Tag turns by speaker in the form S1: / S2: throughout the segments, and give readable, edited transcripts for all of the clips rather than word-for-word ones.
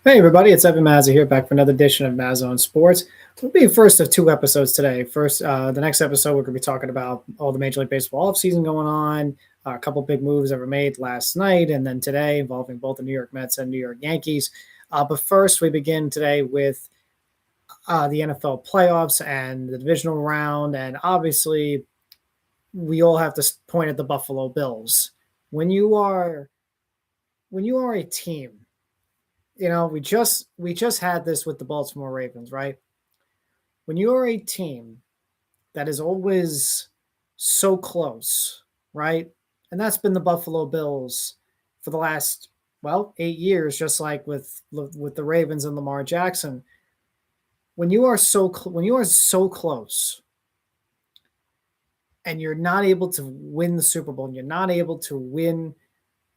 S1: Hey everybody, it's Evan Mazza here, back for another edition of MazzaOnSports. We'll be first of two episodes today. First, the next episode, we're going to be talking about all the Major League Baseball offseason going on, a couple big moves that were made last night, and then today involving both the New York Mets and New York Yankees. But first, we begin today with the NFL playoffs and the divisional round, and obviously, we all have to point at the Buffalo Bills. When you are a team, we just had this with the Baltimore Ravens, right? When you are a team that is always so close, right? And that's been the Buffalo Bills for the last 8 years, just like with the Ravens and Lamar Jackson. When you are so close, and you're not able to win the Super Bowl, and you're not able to win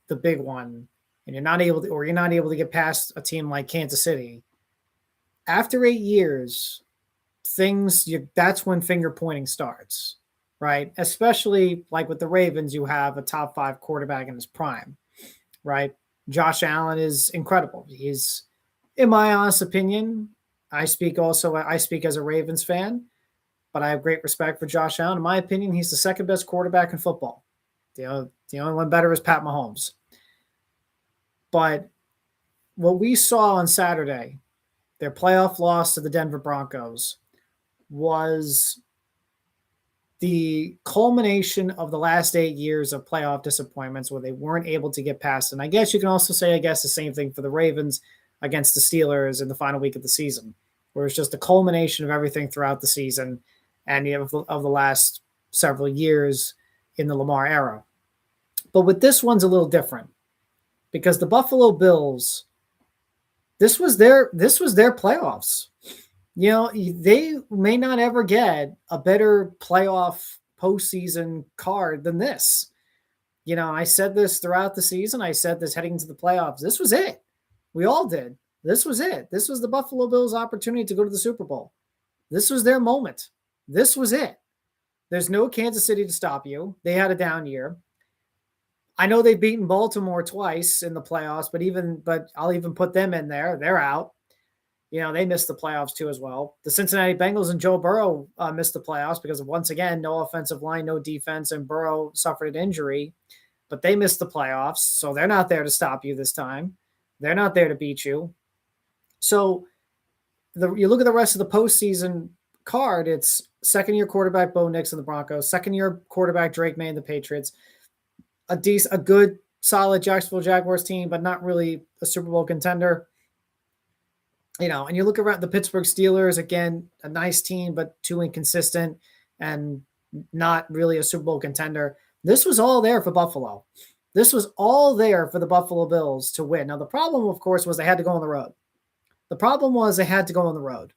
S1: the big one, and you're not able to get past a team like Kansas City, after 8 years, that's when finger pointing starts, right? Especially like with the Ravens, you have a top 5 quarterback in his prime, right? Josh Allen is incredible. He's, in my honest opinion, I speak as a Ravens fan, but I have great respect for Josh Allen. In my opinion, he's the second best quarterback in football. The only one better is Pat Mahomes. But what we saw on Saturday, their playoff loss to the Denver Broncos, was the culmination of the last 8 years of playoff disappointments where they weren't able to get past. And I guess you can also say, the same thing for the Ravens against the Steelers in the final week of the season, where it's just a culmination of everything throughout the season and of the last several years in the Lamar era. But with this one's a little different, because the Buffalo Bills, this was their playoffs. They may not ever get a better playoff postseason card than this. I said this throughout the season. I said this heading into the playoffs. This was it. We all did. This was it. This was the Buffalo Bills' opportunity to go to the Super Bowl. This was their moment. This was it. There's no Kansas City to stop you. They had a down year. I know they've beaten Baltimore twice in the playoffs, but I'll even put them in there. They're out. They missed the playoffs too as well. The Cincinnati Bengals and Joe Burrow missed the playoffs because of, once again, no offensive line, no defense, and Burrow suffered an injury. But they missed the playoffs, so they're not there to stop you this time. They're not there to beat you. So you look at the rest of the postseason card, it's second-year quarterback Bo Nix in the Broncos, second-year quarterback Drake May in the Patriots, a good, solid Jacksonville Jaguars team, but not really a Super Bowl contender. And you look around the Pittsburgh Steelers, again, a nice team, but too inconsistent and not really a Super Bowl contender. This was all there for Buffalo. This was all there for the Buffalo Bills to win. Now, the problem, of course, was they had to go on the road.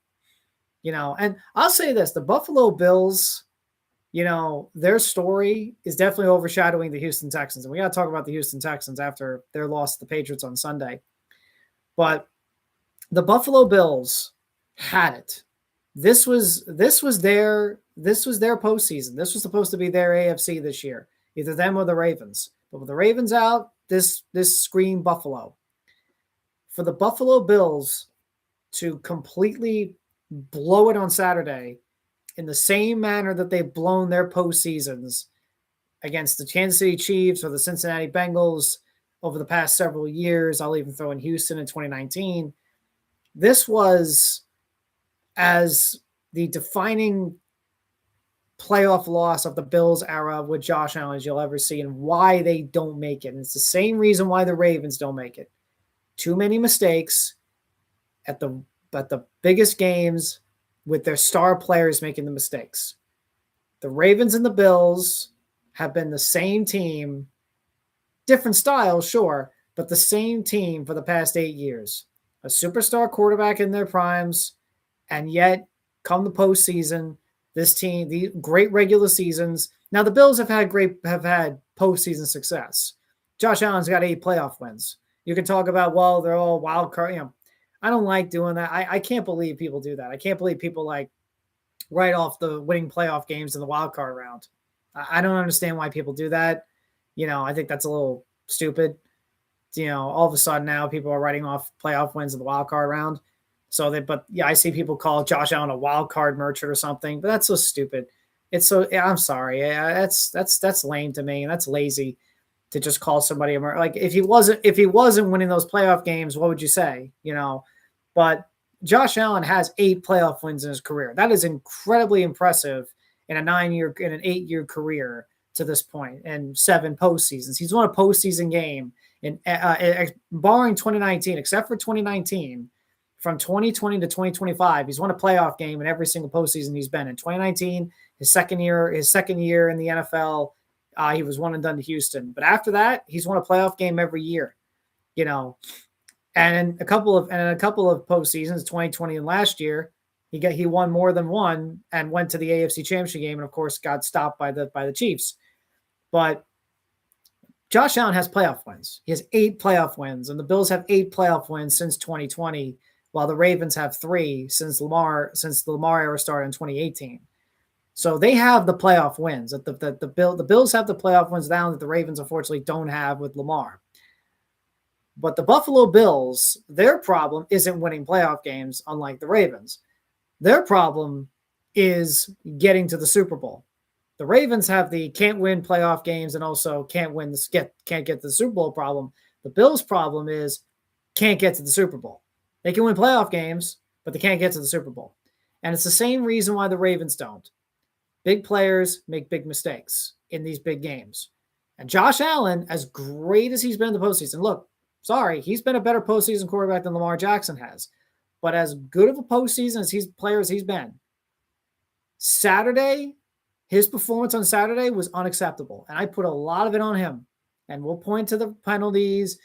S1: And I'll say this, the Buffalo Bills, their story is definitely overshadowing the Houston Texans. And we got to talk about the Houston Texans after their loss to the Patriots on Sunday. But the Buffalo Bills had it. This was their postseason. This was supposed to be their AFC this year, either them or the Ravens. But with the Ravens out, this screamed Buffalo. For the Buffalo Bills to completely blow it on Saturday in the same manner that they've blown their postseasons against the Kansas City Chiefs or the Cincinnati Bengals over the past several years, I'll even throw in Houston in 2019, this was as the defining playoff loss of the Bills era with Josh Allen as you'll ever see, and why they don't make it. And it's the same reason why the Ravens don't make it. Too many mistakes at the biggest games with their star players making the mistakes. The Ravens and the Bills have been the same team, different styles, sure, but the same team for the past 8 years. A superstar quarterback in their primes, and yet come the postseason, this team, the great regular seasons. Now the Bills have had postseason success. Josh Allen's got 8 playoff wins. You can talk about, they're all wild card. I don't like doing that. I can't believe people do that. I can't believe people write off the winning playoff games in the wild card round. I don't understand why people do that. I think that's a little stupid. all of a sudden now people are writing off playoff wins in the wild card round. But I see people call Josh Allen a wild card merchant or something, but that's so stupid. I'm sorry. That's lame to me. And that's lazy to just call somebody like if he wasn't winning those playoff games, what would you say? But Josh Allen has 8 playoff wins in his career. That is incredibly impressive in an 8-year career to this point, and 7 postseasons. He's won a postseason game in barring 2019, except for 2019. From 2020 to 2025, he's won a playoff game in every single postseason he's been in. 2019, his second year in the NFL, he was one and done to Houston. But after that, he's won a playoff game every year. And in a couple of postseasons, 2020 and last year, he won more than one and went to the AFC Championship game, and of course got stopped by the Chiefs. But Josh Allen has playoff wins. He has 8 playoff wins, and the Bills have 8 playoff wins since 2020, while the Ravens have 3 since the Lamar era started in 2018. So they have the playoff wins. The Bills have the playoff wins down that the Ravens unfortunately don't have with Lamar. But the Buffalo Bills, their problem isn't winning playoff games, unlike the Ravens. Their problem is getting to the Super Bowl. The Ravens have the can't win playoff games and also can't get to the Super Bowl problem. The Bills' problem is can't get to the Super Bowl. They can win playoff games, but they can't get to the Super Bowl. And it's the same reason why the Ravens don't. Big players make big mistakes in these big games. And Josh Allen, as great as he's been in the postseason, look, sorry, he's been a better postseason quarterback than Lamar Jackson has. But as good of a postseason as he's been, Saturday, his performance on Saturday was unacceptable. And I put a lot of it on him. And we'll point to the penalties.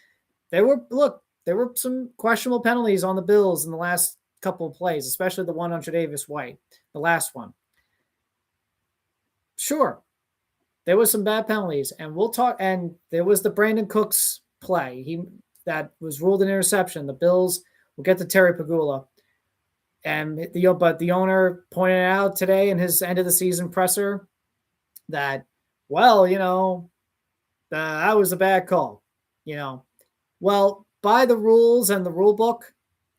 S1: There were some questionable penalties on the Bills in the last couple of plays, especially the one on Tre'Davious White, the last one. Sure, there was some bad penalties, and we'll talk. And there was the Brandon Cooks play that was ruled an interception. The Bills will get to Terry Pegula, and but the owner pointed out today in his end of the season presser that, that was a bad call. Well, by the rules and the rule book,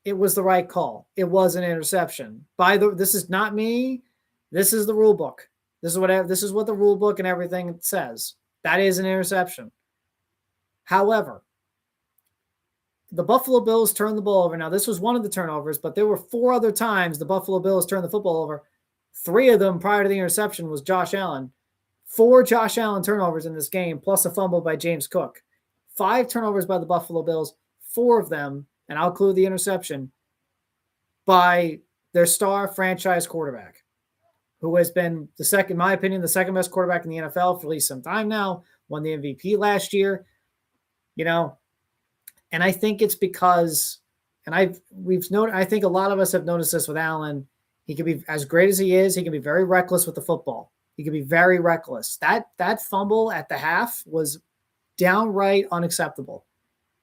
S1: it was the right call. It was an interception. This is not me. This is the rule book. This is what the rule book and everything says. That is an interception. However, the Buffalo Bills turned the ball over. Now, this was one of the turnovers, but there were 4 other times the Buffalo Bills turned the football over. 3 of them prior to the interception was Josh Allen. 4 Josh Allen turnovers in this game, plus a fumble by James Cook. 5 turnovers by the Buffalo Bills. 4 of them, and I'll include the interception, by their star franchise quarterback, who has been in my opinion, the second best quarterback in the NFL for at least some time now, won the MVP last year, and I think it's because, and I think a lot of us have noticed this with Allen. He can be as great as he is. He can be very reckless with the football. He can be very reckless. That fumble at the half was downright unacceptable.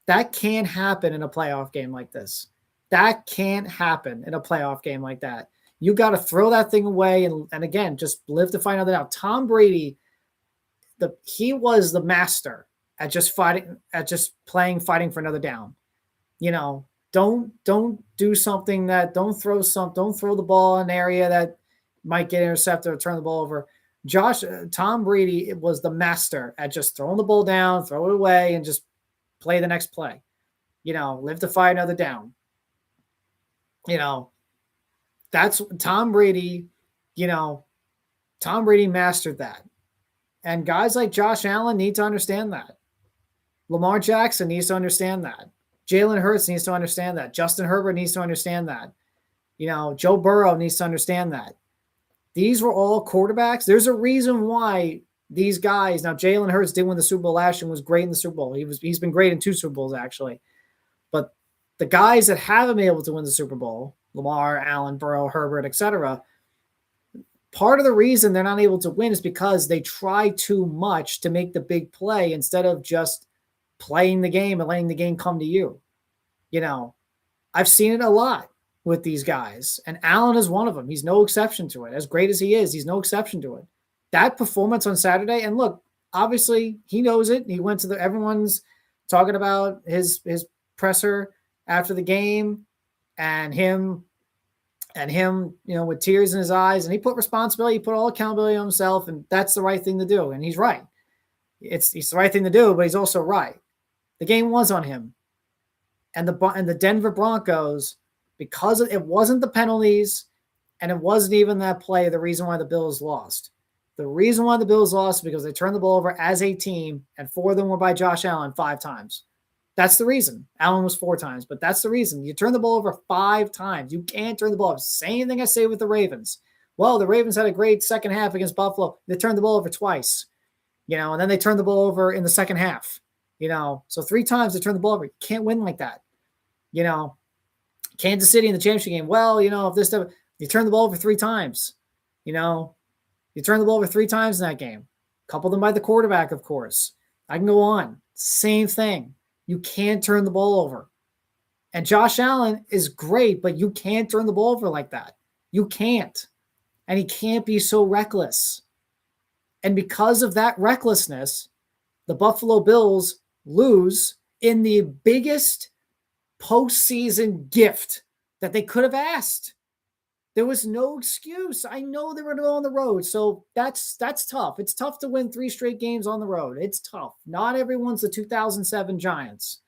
S1: That can't happen in a playoff game like this. That can't happen in a playoff game like that. You got to throw that thing away and again, just live to find out that out. Tom Brady, he was the master at just fighting for another down. Don't do something don't throw the ball in an area that might get intercepted or turn the ball over. Tom Brady was the master at just throwing the ball down, throw it away, and just play the next play. Live to fight another down. That's Tom Brady. Tom Brady mastered that. And guys like Josh Allen need to understand that. Lamar Jackson needs to understand that. Jalen Hurts needs to understand that. Justin Herbert needs to understand that. Joe Burrow needs to understand that. These were all quarterbacks. There's a reason why these guys, now Jalen Hurts did win the Super Bowl last year and was great in the Super Bowl. He's been great in 2 Super Bowls, actually. But the guys that haven't been able to win the Super Bowl, Lamar, Allen, Burrow, Herbert, etc., part of the reason they're not able to win is because they try too much to make the big play instead of just playing the game and letting the game come to you. I've seen it a lot with these guys, and Allen is one of them. He's no exception to it. As great as he is, he's no exception to it. That performance on Saturday, and look, obviously he knows it. He went to everyone's talking about his presser after the game and him, with tears in his eyes, and he put responsibility, he put all accountability on himself, and that's the right thing to do. And he's right. It's the right thing to do, but he's also right. The game was on him. And the Denver Broncos, because it wasn't the penalties and it wasn't even that play, the reason why the Bills lost. The reason why the Bills lost is because they turned the ball over as a team, and 4 of them were by Josh Allen 5 times. That's the reason. Allen was 4 times, but that's the reason. You turn the ball over 5 times. You can't turn the ball over. Same thing I say with the Ravens. Well, the Ravens had a great second half against Buffalo. They turned the ball over twice, and then they turned the ball over in the second half, So 3 times they turned the ball over. You can't win like that. Kansas City in the championship game. Well, if this stuff, you turn the ball over 3 times, You turn the ball over 3 times in that game. A couple of them by the quarterback, of course. I can go on. Same thing. You can't turn the ball over. And Josh Allen is great, but you can't turn the ball over like that. You can't. And he can't be so reckless. And because of that recklessness, the Buffalo Bills lose in the biggest postseason gift that they could have asked. There was no excuse. I know they were going to go on the road, so that's tough. It's tough to win 3 straight games on the road. It's tough. Not everyone's the 2007 Giants,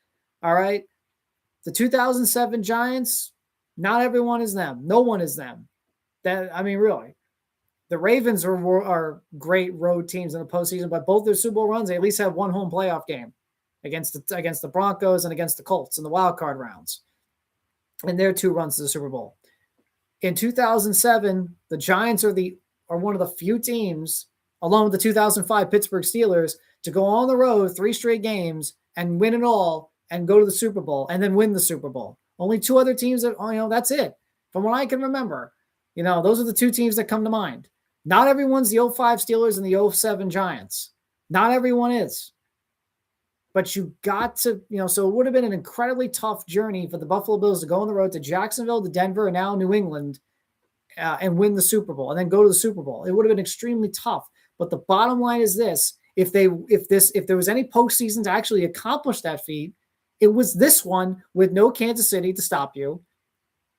S1: all right? The 2007 Giants, not everyone is them. No one is them. Really. The Ravens are great road teams in the postseason, but both their Super Bowl runs, they at least have 1 home playoff game against the Broncos and against the Colts in the wild card rounds, and their 2 runs to the Super Bowl. In 2007, the Giants are one of the few teams, along with the 2005 Pittsburgh Steelers, to go on the road 3 straight games and win it all and go to the Super Bowl and then win the Super Bowl. Only 2 other teams that's it. From what I can remember, those are the 2 teams that come to mind. Not everyone's the 05 Steelers and the 07 Giants. Not everyone is. But you got to, so it would have been an incredibly tough journey for the Buffalo Bills to go on the road to Jacksonville, to Denver, and now New England and win the Super Bowl and then go to the Super Bowl. It would have been extremely tough. But the bottom line is this: if there was any postseason to actually accomplish that feat, it was this one with no Kansas City to stop you.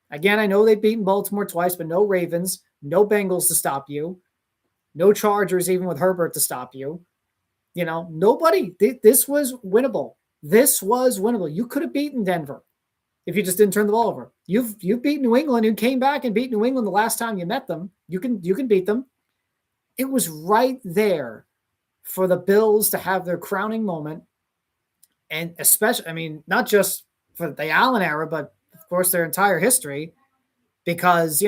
S1: Again, I know they've beaten Baltimore twice, but no Ravens, no Bengals to stop you, no Chargers even with Herbert to stop you. Nobody. This was winnable. This was winnable. You could have beaten Denver if you just didn't turn the ball over. You've beat New England. You came back and beat New England the last time you met them. You can beat them. It was right there for the Bills to have their crowning moment, and especially, not just for the Allen era, but of course their entire history, because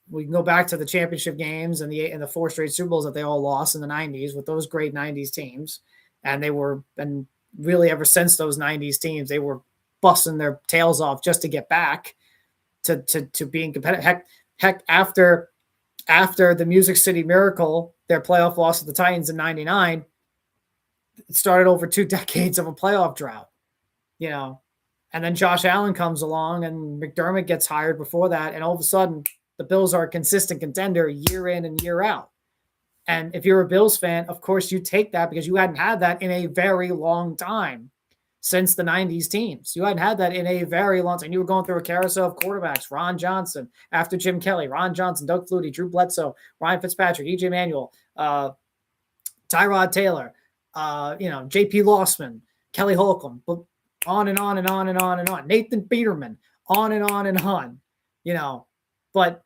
S1: we can go back to the championship games and the 4 straight Super Bowls that they all lost in the 90s with those great 90s teams. And really ever since those 90s teams, they were busting their tails off just to get back to being competitive. Heck, after the Music City Miracle, their playoff loss to the Titans in 99, it started over 2 decades of a playoff drought, and then Josh Allen comes along and McDermott gets hired before that. And all of a sudden, the Bills are a consistent contender year in and year out. And if you're a Bills fan, of course you take that because you hadn't had that in a very long time since the 90s teams. You hadn't had that in a very long time. You were going through a carousel of quarterbacks: Ron Johnson, after Jim Kelly, Ron Johnson, Doug Flutie, Drew Bledsoe, Ryan Fitzpatrick, E.J. Manuel, Tyrod Taylor, J.P. Lossman, Kelly Holcomb, on and on and on and on and on. Nathan Peterman, on and on and on, But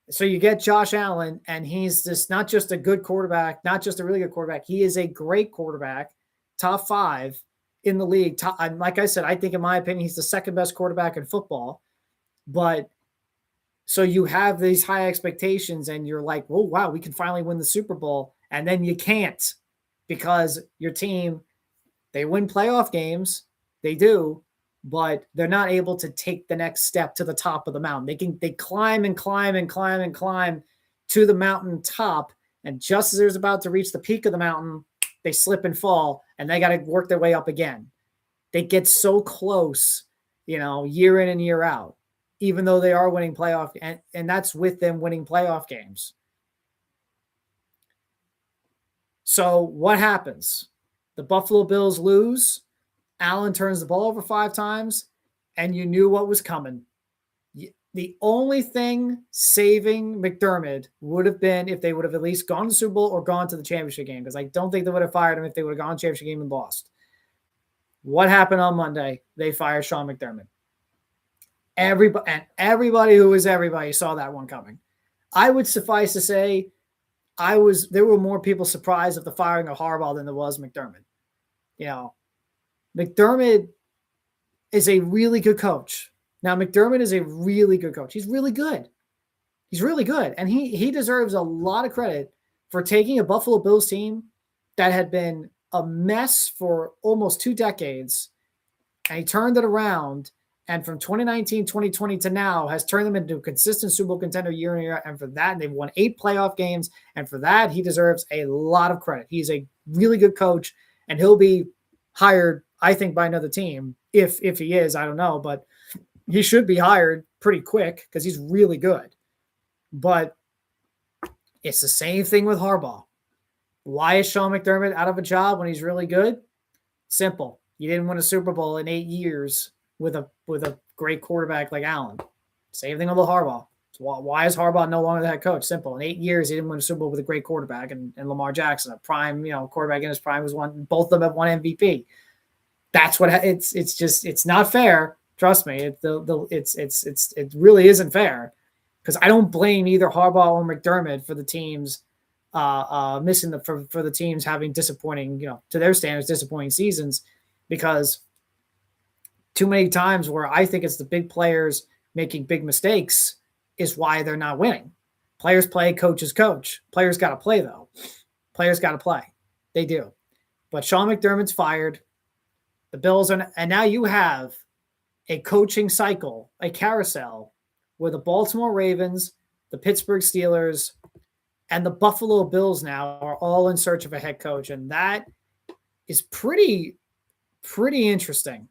S1: so you get Josh Allen, and he's this not just a good quarterback, not just a really good quarterback. He is a great quarterback, top 5 in the league. Like I said, I think in my opinion, he's the second best quarterback in football. But so you have these high expectations, and you're like, oh, wow, we can finally win the Super Bowl. And then you can't, because your team, they win playoff games. They do. But they're not able to take the next step to the top of the mountain. They climb and climb and climb and climb to the mountain top. And just as they're about to reach the peak of the mountain, they slip and fall, and they got to work their way up again. They get so close, year in and year out, even though they are winning playoff, and that's with them winning playoff games. So what happens? The Buffalo Bills lose. Allen turns the ball over 5 times, and you knew what was coming. The only thing saving McDermott would have been if they would have at least gone to the Super Bowl or gone to the championship game, because I don't think they would have fired him if they would have gone to the championship game and lost. What happened on Monday? They fired Sean McDermott. Everybody who was everybody saw that one coming. I would suffice to say, there were more people surprised at the firing of Harbaugh than there was McDermott. McDermott is a really good coach. Now, McDermott is a really good coach. He's really good. And he deserves a lot of credit for taking a Buffalo Bills team that had been a mess for almost 2 decades, and he turned it around. And from 2019, 2020 to now has turned them into a consistent Super Bowl contender year in year. And for that, they've won 8 playoff games. And for that, he deserves a lot of credit. He's a really good coach, and he'll be hired, I think, by another team. If he is, I don't know, but he should be hired pretty quick because he's really good. But it's the same thing with Harbaugh. Why is Sean McDermott out of a job when he's really good? Simple. You didn't win a Super Bowl in 8 years with a great quarterback like Allen. Same thing with Harbaugh. So why is Harbaugh no longer the head coach? Simple. In 8 years, he didn't win a Super Bowl with a great quarterback and Lamar Jackson, a prime, quarterback in his prime was one. Both of them have won MVP. That's what it's not fair. Trust me. It really isn't fair, because I don't blame either Harbaugh or McDermott for the teams missing for the teams having disappointing, to their standards, disappointing seasons, because too many times where I think it's the big players making big mistakes is why they're not winning. Players play, coaches coach. Players got to play, though. Players got to play. They do. But Sean McDermott's fired. The Bills are, and now you have a coaching cycle, a carousel, where the Baltimore Ravens, the Pittsburgh Steelers, and the Buffalo Bills now are all in search of a head coach. And that is pretty interesting.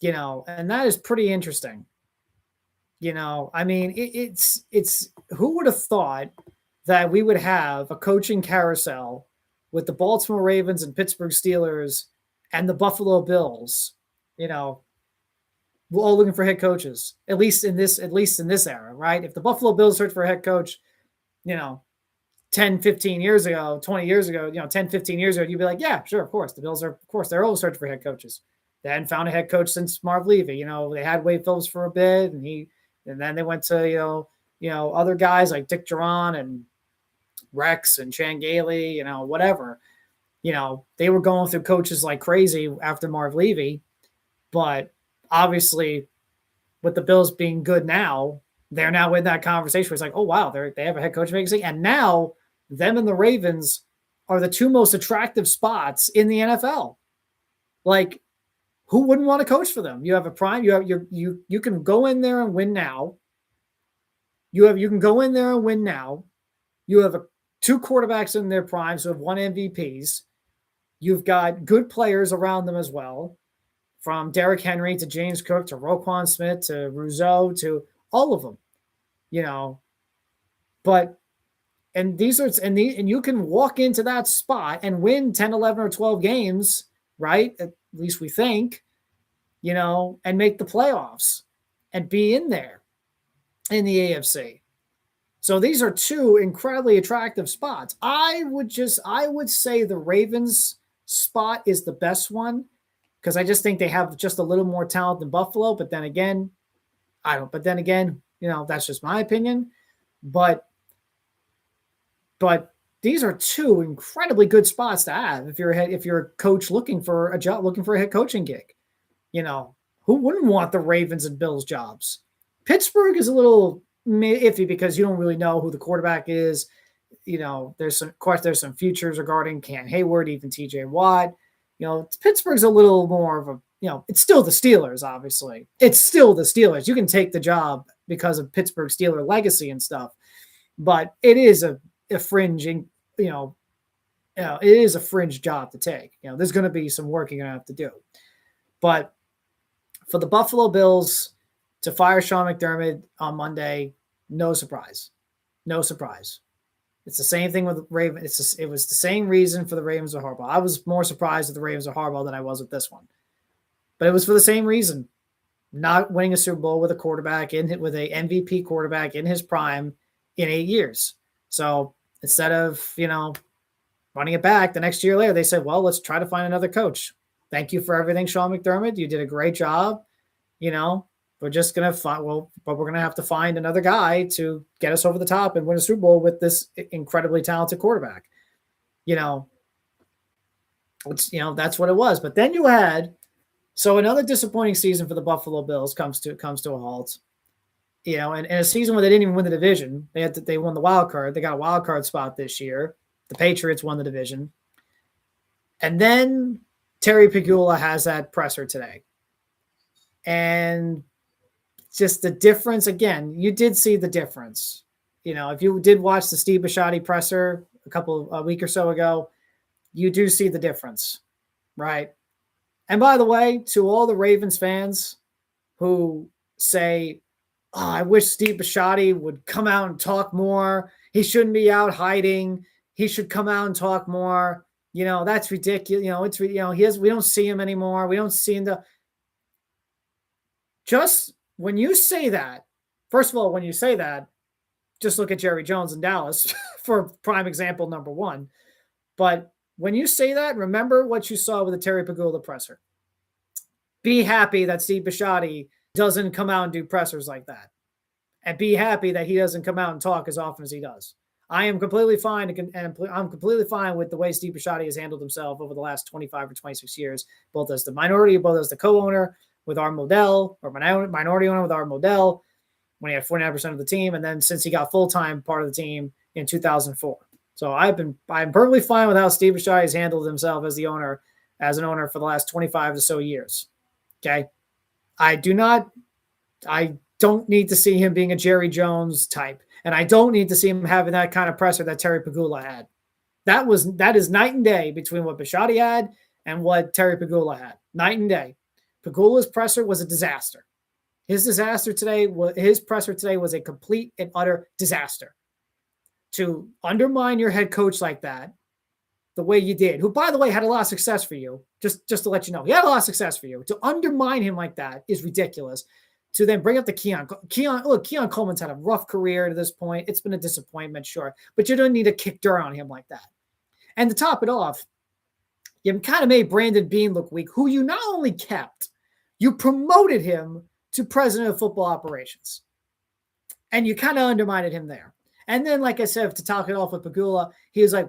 S1: And that is pretty interesting. I mean, it's who would have thought that we would have a coaching carousel with the Baltimore Ravens and Pittsburgh Steelers and the Buffalo Bills, we're all looking for head coaches, at least in this era, right? If the Buffalo Bills search for a head coach, 10, 15 years ago, 20 years ago, 10, 15 years ago, you'd be like, yeah, sure, of course. The Bills are, of course, they're always searching for head coaches. They hadn't found a head coach since Marv Levy. They had Wade Phillips for a bit, and then they went to, other guys like Dick Duran and Rex and Chan Gailey, whatever. They were going through coaches like crazy after Marv Levy, but obviously with the Bills being good now, they're now in that conversation where it's like, oh, wow, they have a head coach vacancy. And now them and the Ravens are the 2 most attractive spots in the NFL. Like, who wouldn't want to coach for them? You have a prime. You can go in there and win now. You can go in there and win now. You have 2 quarterbacks in their primes who have won MVPs. You've got good players around them as well, from Derrick Henry to James Cook to Roquan Smith to Rousseau to all of them. But and you can walk into that spot and win 10, 11, or 12 games, right? At least we think, and make the playoffs and be in there in the AFC. So these are 2 incredibly attractive spots. I would say the Ravens spot is the best one, because I just think they have just a little more talent than Buffalo. But then again, that's just my opinion. But these are 2 incredibly good spots to have if you're a coach looking for a job, looking for a head coaching gig. Who wouldn't want the Ravens and Bills jobs? Pittsburgh is a little iffy because you don't really know who the quarterback is. There's some futures regarding Cam Hayward, even TJ Watt. Pittsburgh's a little more of a, it's still the Steelers, obviously. It's still the Steelers. You can take the job because of Pittsburgh Steeler legacy and stuff. But it is a fringing, it is a fringe job to take. There's going to be some work you're going to have to do. But for the Buffalo Bills to fire Sean McDermott on Monday, no surprise. It's the same thing with Ravens. It was the same reason for the Ravens with Harbaugh. I was more surprised at the Ravens with Harbaugh than I was with this one. But it was for the same reason. Not winning a Super Bowl with a quarterback with a MVP quarterback in his prime in 8 years. So instead of, running it back the next year later, they said, well, let's try to find another coach. Thank you for everything, Sean McDermott. You did a great job. We're just going to but we're going to have to find another guy to get us over the top and win a Super Bowl with this incredibly talented quarterback. That's what it was. But then you had, another disappointing season for the Buffalo Bills comes to a halt. And a season where they didn't even win the division. They won the wild card. They got a wild card spot this year. The Patriots won the division. And then Terry Pegula has that presser today. And just the difference, again, you did see the difference. If you did watch the Steve Bisciotti presser a week or so ago, you do see the difference, right? And by the way, to all the Ravens fans who say, oh, I wish Steve Bisciotti would come out and talk more. He shouldn't be out hiding. He should come out and talk more. That's ridiculous. We don't see him anymore. We don't see him. Just when you say that, first of all, when you say that, just look at Jerry Jones in Dallas for prime example number one. But when you say that, remember what you saw with the Terry Pegula presser. Be happy that Steve Bisciotti doesn't come out and do pressers like that. And be happy that he doesn't come out and talk as often as he does. I am completely fine, and I'm completely fine with the way Steve Bisciotti has handled himself over the last 25 or 26 years, both as the minority, both as the co-owner with our Modell, or minority owner with our Modell, when he had 49% of the team, and then since he got full-time part of the team in 2004. So I'm perfectly fine with how Steve Bisciotti has handled himself as an owner for the last 25 or so years. Okay. I don't need to see him being a Jerry Jones type. And I don't need to see him having that kind of presser that Terry Pegula had. That is night and day between what Bisciotti had and what Terry Pegula had. Night and day. Pegula's presser was a disaster. His presser today was a complete and utter disaster. To undermine your head coach like that, the way you did, who, by the way, had a lot of success for you, just to let you know, he had a lot of success for you. To undermine him like that is ridiculous. To then bring up the Keon. Keon Coleman's had a rough career to this point. It's been a disappointment, sure, but you don't need to kick dirt on him like that. And to top it off, you kind of made Brandon Beane look weak, who you not only kept, you promoted him to president of football operations. And you kind of undermined him there. And then, like I said, to top it off with Pegula, he was like,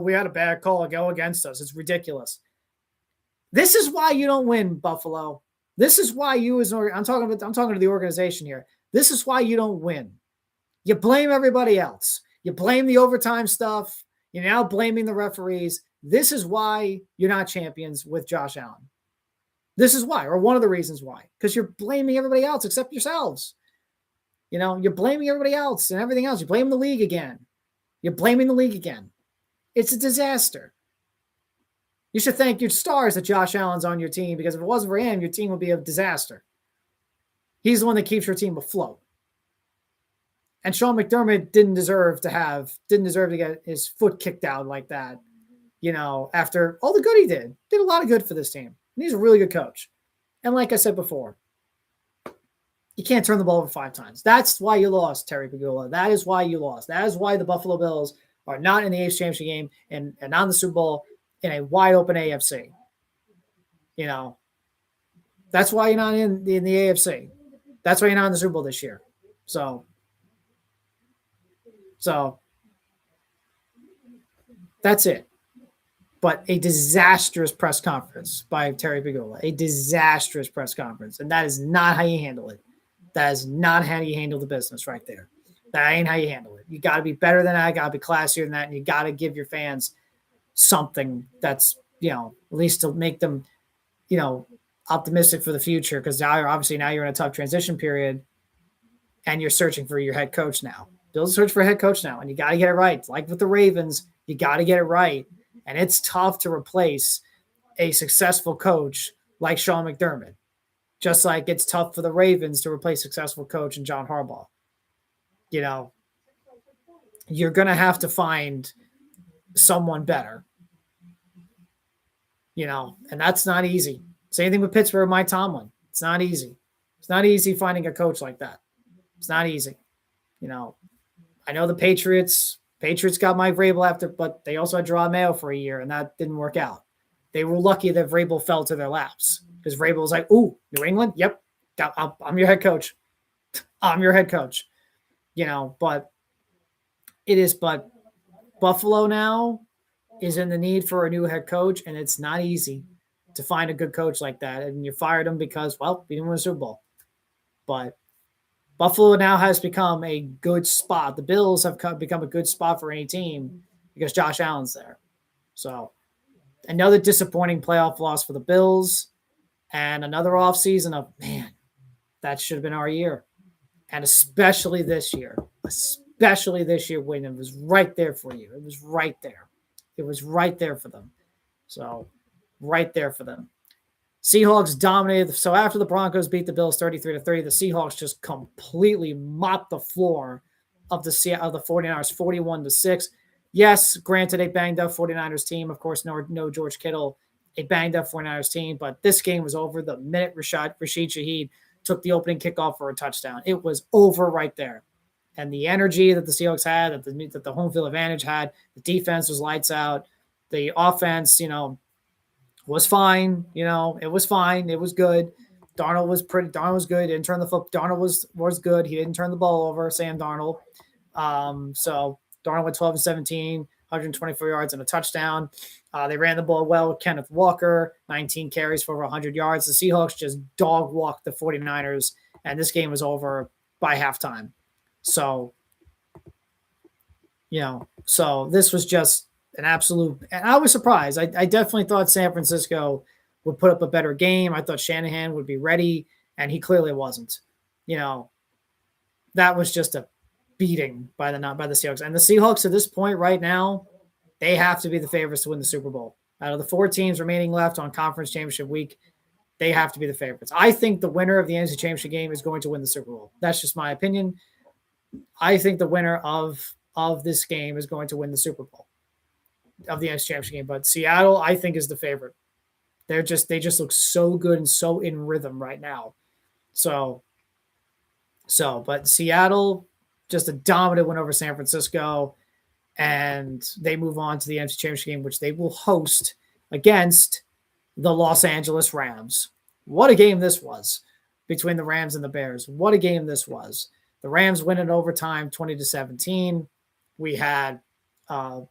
S1: we had a bad call go against us. It's ridiculous. This is why you don't win, Buffalo. This is why I'm talking to the organization here. This is why you don't win. You blame everybody else. You blame the overtime stuff. You're now blaming the referees. This is why you're not champions with Josh Allen. This is why, or one of the reasons why, because you're blaming everybody else except yourselves. You're blaming everybody else and everything else. You blame the league again. You're blaming the league again. It's a disaster. You should thank your stars that Josh Allen's on your team, because if it wasn't for him, your team would be a disaster. He's the one that keeps your team afloat. And Sean McDermott didn't deserve to get his foot kicked out like that, after all the good he did. Did a lot of good for this team. And he's a really good coach. And like I said before, you can't turn the ball over 5 times. That's why you lost, Terry Pegula. That is why you lost. That is why the Buffalo Bills are not in the AFC Championship game and not in the Super Bowl in a wide open AFC. That's why you're not in the AFC. That's why you're not in the Super Bowl this year. So that's it. But a disastrous press conference by Terry Pegula. A disastrous press conference. And that is not how you handle it. That is not how you handle the business right there. That ain't how you handle it. You got to be better than that. Got to be classier than that. And you got to give your fans something that's, at least to make them, optimistic for the future. Because now you're in a tough transition period and you're searching for your head coach now. Bill's search for a head coach now. And you got to get it right. Like with the Ravens, you got to get it right. And it's tough to replace a successful coach like Sean McDermott. Just like it's tough for the Ravens to replace successful coach and John Harbaugh. you're going to have to find someone better, and that's not easy. Same thing with Pittsburgh, Mike Tomlin. It's not easy. It's not easy finding a coach like that. It's not easy. I know the Patriots got Mike Vrabel after, but they also had Gerard Mayo for a year, and that didn't work out. They were lucky that Vrabel fell to their laps because Vrabel was like, ooh, New England? Yep. I'm your head coach. I'm your head coach. But Buffalo now is in the need for a new head coach, and it's not easy to find a good coach like that. And you fired him because, well, we didn't win a Super Bowl. But Buffalo now has become a good spot. The Bills have become a good spot for any team because Josh Allen's there. So another disappointing playoff loss for the Bills and another offseason of, man, that should have been our year. And especially this year, when it was right there for you. It was right there. It was right there for them. So right there for them. Seahawks dominated. So after the Broncos beat the Bills 33-30, the Seahawks just completely mopped the floor of the 49ers 41-6. Yes, granted, a banged up 49ers team. Of course, no George Kittle, a banged up 49ers team. But this game was over the minute Rashid Shaheed took the opening kickoff for a touchdown. It was over right there. And the energy that the Seahawks had, that the home field advantage had, the defense was lights out. The offense, was fine. It was fine. It was good. Darnold was good. He didn't turn the foot. Darnold was good. He didn't turn the ball over, Sam Darnold. So Darnold went 12-17, 124 yards and a touchdown. They ran the ball well with Kenneth Walker, 19 carries for over 100 yards. The Seahawks just dog walked the 49ers, and this game was over by halftime. So, so this was just an absolute, and I was surprised. I definitely thought San Francisco would put up a better game. I thought Shanahan would be ready, and he clearly wasn't. That was just a beating by the Seahawks. And the Seahawks at this point right now, they have to be the favorites to win the Super Bowl. Out of the 4 teams remaining left on Conference Championship week, they have to be the favorites. I think the winner of the NFC Championship game is going to win the Super Bowl. That's just my opinion. I think the winner of this game is going to win the Super Bowl of the NFC Championship game. But Seattle, I think, is the favorite. They just look so good and so in rhythm right now. But Seattle, just a dominant win over San Francisco, and they move on to the NFC Championship game, which they will host against the Los Angeles Rams. What a game this was between the Rams and the Bears. What a game this was. The Rams win in overtime 20-17. We had a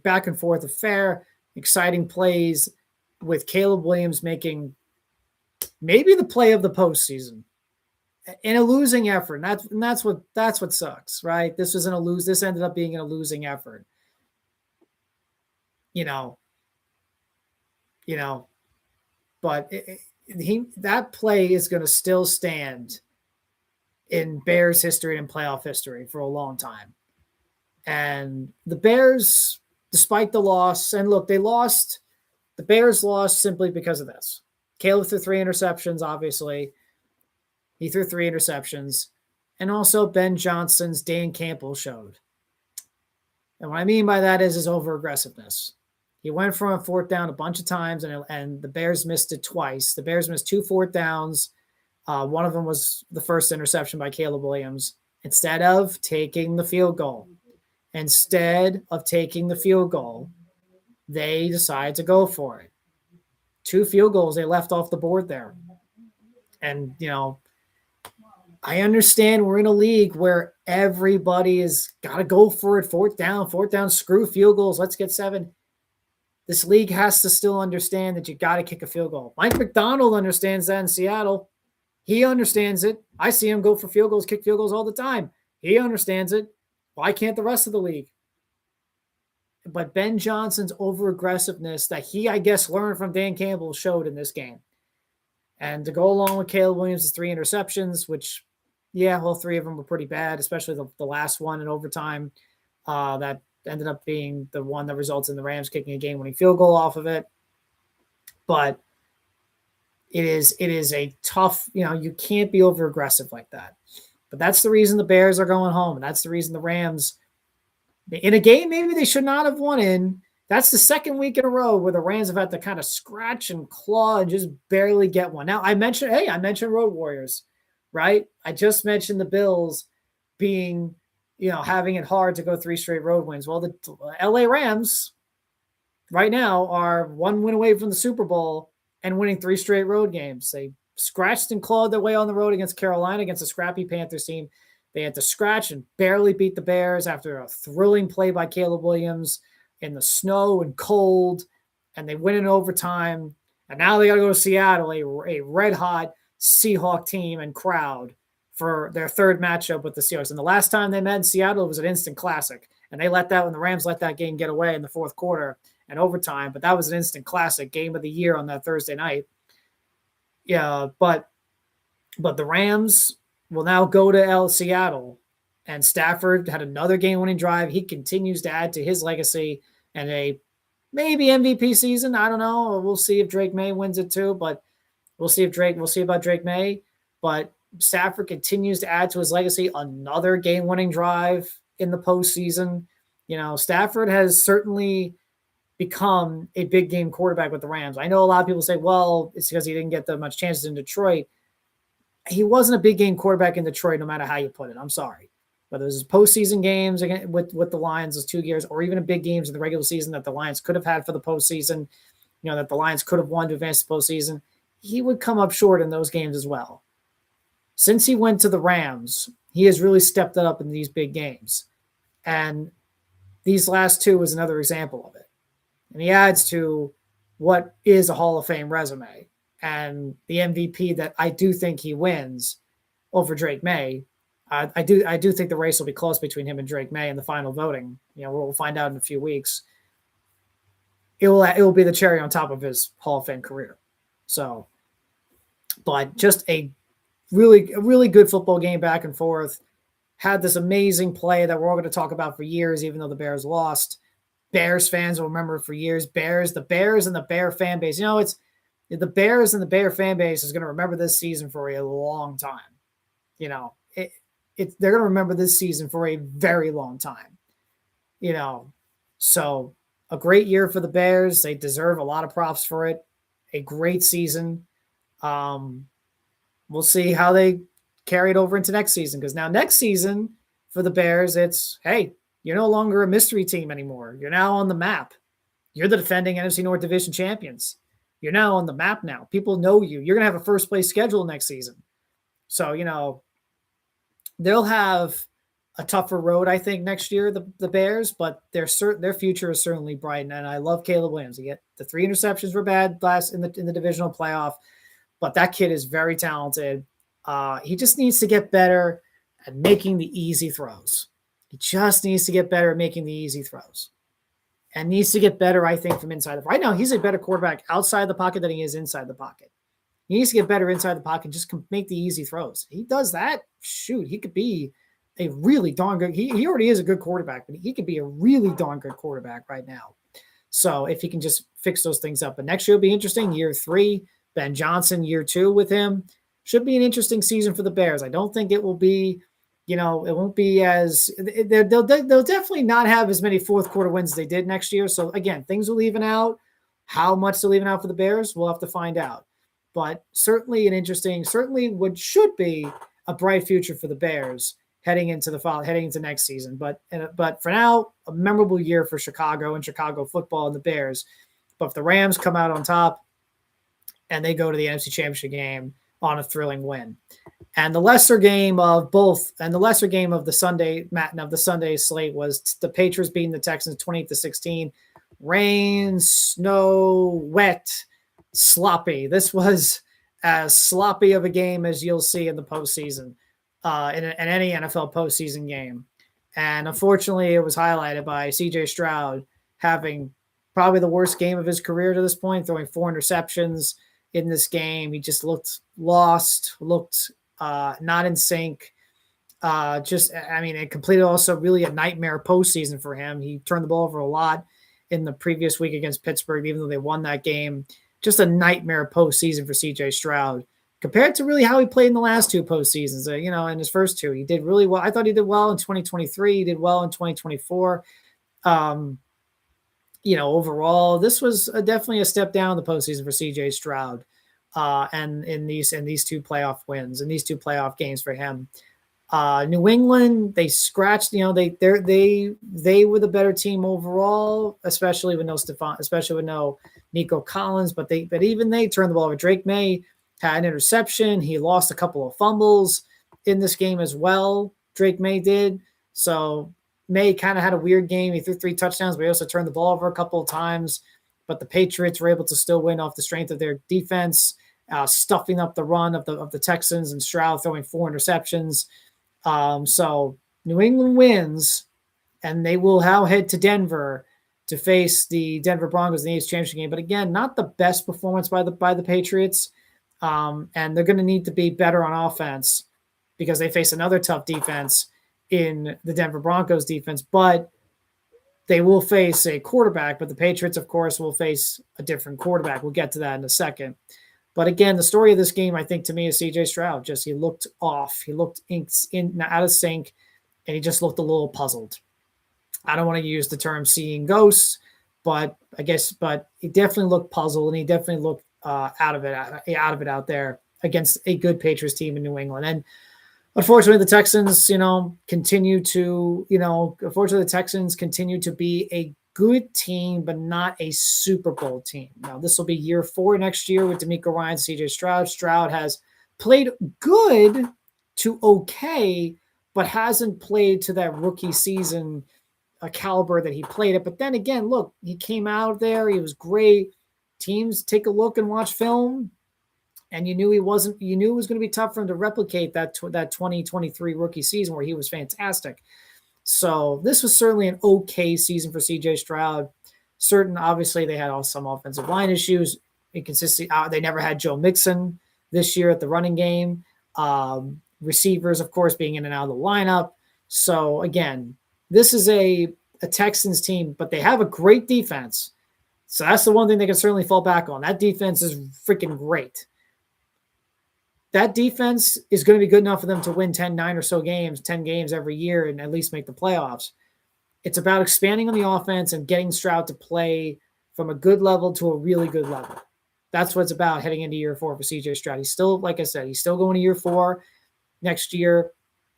S1: back and forth affair, exciting plays with Caleb Williams making maybe the play of the postseason in a losing effort. And that's what sucks, right? This ended up being a losing effort. But that play is going to still stand in Bears history and playoff history for a long time. And the Bears, despite the loss, and look, the Bears lost simply because of this. Caleb threw 3 interceptions, obviously. He threw 3 interceptions. And also Ben Johnson's Dan Campbell showed. And what I mean by that is his over-aggressiveness. He went for a 4th down a bunch of times, and the Bears missed it twice. The Bears missed 2 4th downs. One of them was the first interception by Caleb Williams. Instead of taking the field goal, they decided to go for it. 2 field goals they left off the board there. And, I understand we're in a league where everybody has got to go for it. 4th down, screw field goals. Let's get 7. This league has to still understand that you got to kick a field goal. Mike McDonald understands that in Seattle. He understands it. I see him go for field goals, kick field goals all the time. He understands it. Why can't the rest of the league? But Ben Johnson's over-aggressiveness that he, I guess, learned from Dan Campbell showed in this game. And to go along with Caleb Williams' 3 interceptions, which, 3 of them were pretty bad, especially the last one in overtime that ended up being the one that results in the Rams kicking a game-winning field goal off of it. But it is a tough, you can't be over-aggressive like that. But that's the reason the Bears are going home. And that's the reason the Rams, in a game maybe they should not have won in, that's the second week in a row where the Rams have had to kind of scratch and claw and just barely get one. Now, I mentioned Road Warriors, right? I just mentioned the Bills being, having it hard to go 3 straight road wins. Well, the LA Rams right now are 1 win away from the Super Bowl and winning 3 straight road games. They scratched and clawed their way on the road against Carolina, against a scrappy Panthers team. They had to scratch and barely beat the Bears after a thrilling play by Caleb Williams in the snow and cold, and they win in overtime. And now they got to go to Seattle, a red-hot Seahawk team and crowd for their third matchup with the Seahawks. And the last time they met in Seattle, it was an instant classic. And they when the Rams let that game get away in the fourth quarter and overtime, but that was an instant classic, game of the year on that Thursday night. Yeah, but the Rams will now go to Seattle, and Stafford had another game-winning drive. He continues to add to his legacy and a maybe MVP season. I don't know. We'll see if Drake May wins it too, but we'll see about Drake May. But Stafford continues to add to his legacy. Another game-winning drive in the postseason. Stafford has certainly become a big game quarterback with the Rams. I know a lot of people say, well, it's because he didn't get that much chances in Detroit. He wasn't a big game quarterback in Detroit, no matter how you put it. I'm sorry. Whether it was postseason games with the Lions, those 2 years, or even big games in the regular season that the Lions could have had for the postseason, that the Lions could have won to advance the postseason, he would come up short in those games as well. Since he went to the Rams, he has really stepped it up in these big games. And these last 2 is another example of it. And he adds to what is a Hall of Fame resume and the MVP that I do think he wins over Drake May. I do think the race will be close between him and Drake May in the final voting. We'll find out in a few weeks. It will be the cherry on top of his Hall of Fame career. So, but just a really good football game back and forth. Had this amazing play that we're all going to talk about for years, even though the Bears lost. Bears fans will remember it for years. The Bears and the Bear fan base. It's the Bears and the Bear fan base is going to remember this season for a long time. They're going to remember this season for a very long time. So a great year for the Bears. They deserve a lot of props for it. A great season. We'll see how they carry it over into next season, because now next season for the Bears, it's, hey, you're no longer a mystery team anymore. You're now on the map. You're the defending NFC North Division champions. You're now on the map now. People know you. You're going to have a first-place schedule next season. So, they'll have a tougher road, I think, next year, the Bears, but their future is certainly bright. And I love Caleb Williams. The 3 interceptions were bad last in the divisional playoff, but that kid is very talented. He just needs to get better at making the easy throws. He just needs to get better at making the easy throws, and needs to get better, I think, from inside. Right now, he's a better quarterback outside the pocket than he is inside the pocket. He needs to get better inside the pocket, just make the easy throws. He does that. Shoot, he could be a really darn good. He already is a good quarterback, but he could be a really darn good quarterback right now. So if he can just fix those things up. But next year will be interesting. Year 3, Ben Johnson, year 2 with him. Should be an interesting season for the Bears. I don't think it will be, it won't be as they'll definitely not have as many fourth quarter wins as they did next year. So again, things will even out. How much they'll even out for the Bears, we'll have to find out. But certainly what should be a bright future for the Bears heading into next season. But for now, a memorable year for Chicago and Chicago football and the Bears. But if the Rams come out on top and they go to the NFC Championship game on a thrilling win. And the lesser game of the Sunday slate was the Patriots beating the Texans 20-16. Rain, snow, wet, sloppy. This was as sloppy of a game as you'll see in the postseason, in any NFL postseason game. And unfortunately, it was highlighted by C.J. Stroud having probably the worst game of his career to this point, throwing 4 interceptions in this game. He just looked lost, not in sync. It completed also really a nightmare postseason for him. He turned the ball over a lot in the previous week against Pittsburgh, even though they won that game. Just a nightmare postseason for C.J. Stroud compared to really how he played in the last two postseasons, in his first two. He did really well. I thought he did well in 2023. He did well in 2024. Overall, this was definitely a step down in the postseason for CJ Stroud. And in these two playoff wins and these two playoff games for him. New England, they scratched, they were the better team overall, especially with no Nico Collins, but even they turned the ball over. Drake May had an interception. He lost a couple of fumbles in this game as well. Drake May did. So May kind of had a weird game. He threw 3 touchdowns, but he also turned the ball over a couple of times. But the Patriots were able to still win off the strength of their defense, stuffing up the run of the Texans, and Stroud throwing 4 interceptions. So New England wins, and they will now head to Denver to face the Denver Broncos in the AFC Championship game. But again, not the best performance by the Patriots. And they're going to need to be better on offense because they face another tough defense in the Denver Broncos defense. But they will face a quarterback. But the Patriots, of course, will face a different quarterback. We'll get to that in a second. But again, the story of this game, I think, to me, is CJ Stroud. Just he looked off. He looked out of sync, and he just looked a little puzzled. I don't want to use the term seeing ghosts, but he definitely looked puzzled, and he definitely looked out of it out there against a good Patriots team in New England. And unfortunately, the Texans, continue to be a good team, but not a Super Bowl team. Now, this will be year 4 next year with DeMeco Ryans, CJ Stroud. Stroud has played good to okay, but hasn't played to that rookie season caliber that he played at. But then again, look, he came out there. He was great. Teams take a look and watch film, and you knew it was going to be tough for him to replicate that 2023 rookie season where he was fantastic. So this was certainly an okay season for CJ Stroud. Obviously, they had some offensive line issues. Inconsistency. They never had Joe Mixon this year at the running game. Receivers, of course, being in and out of the lineup. So again, this is a Texans team, but they have a great defense. So that's the one thing they can certainly fall back on. That defense is freaking great. That defense is going to be good enough for them to win 10 games every year and at least make the playoffs. It's about expanding on the offense and getting Stroud to play from a good level to a really good level. That's what it's about heading into year 4 for CJ Stroud. He's still, like I said, he's still going to year 4 next year.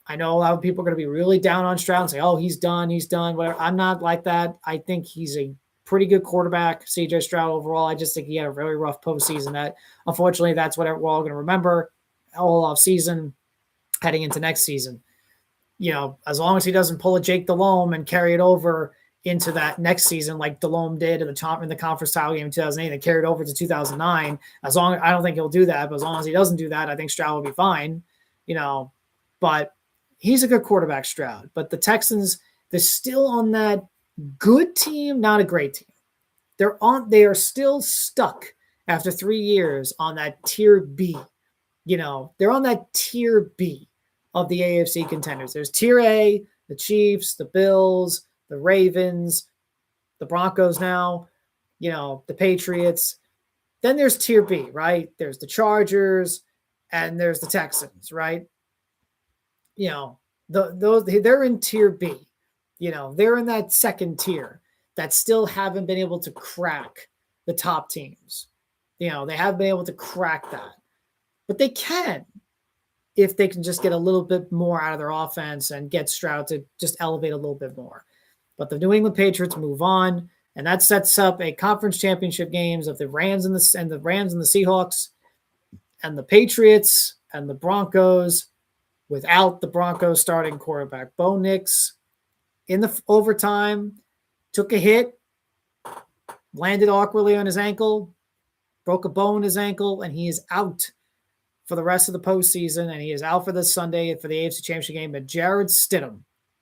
S1: I know a lot of people are going to be really down on Stroud and say, oh, he's done, whatever. I'm not like that. I think he's a pretty good quarterback, CJ Stroud overall. I just think he had a very rough postseason that, unfortunately, that's what we're all going to remember all off season heading into next season. As long as he doesn't pull a Jake Delhomme and carry it over into that next season like Delhomme did in the conference title game in 2008 and carried over to 2009. I don't think he'll do that, but as long as he doesn't do that, I think Stroud will be fine. But he's a good quarterback, Stroud. But the Texans, they're still on that good team, not a great team. They are still stuck after 3 years on that tier B. They're on that tier B of the AFC contenders. There's tier A, the Chiefs, the Bills, the Ravens, the Broncos now, the Patriots. Then there's tier B, right? There's the Chargers and there's the Texans, right? They're in tier B. They're in that second tier that still haven't been able to crack the top teams. They haven't been able to crack that. But they can if they can just get a little bit more out of their offense and get Stroud to just elevate a little bit more. But the New England Patriots move on, and that sets up a conference championship games of the Rams and the Seahawks, and the Patriots and the Broncos without the Broncos starting quarterback. Bo Nix in the overtime took a hit, landed awkwardly on his ankle, broke a bone in his ankle, and he is out for the rest of the postseason, and he is out for this Sunday for the AFC Championship game. But Jared Stidham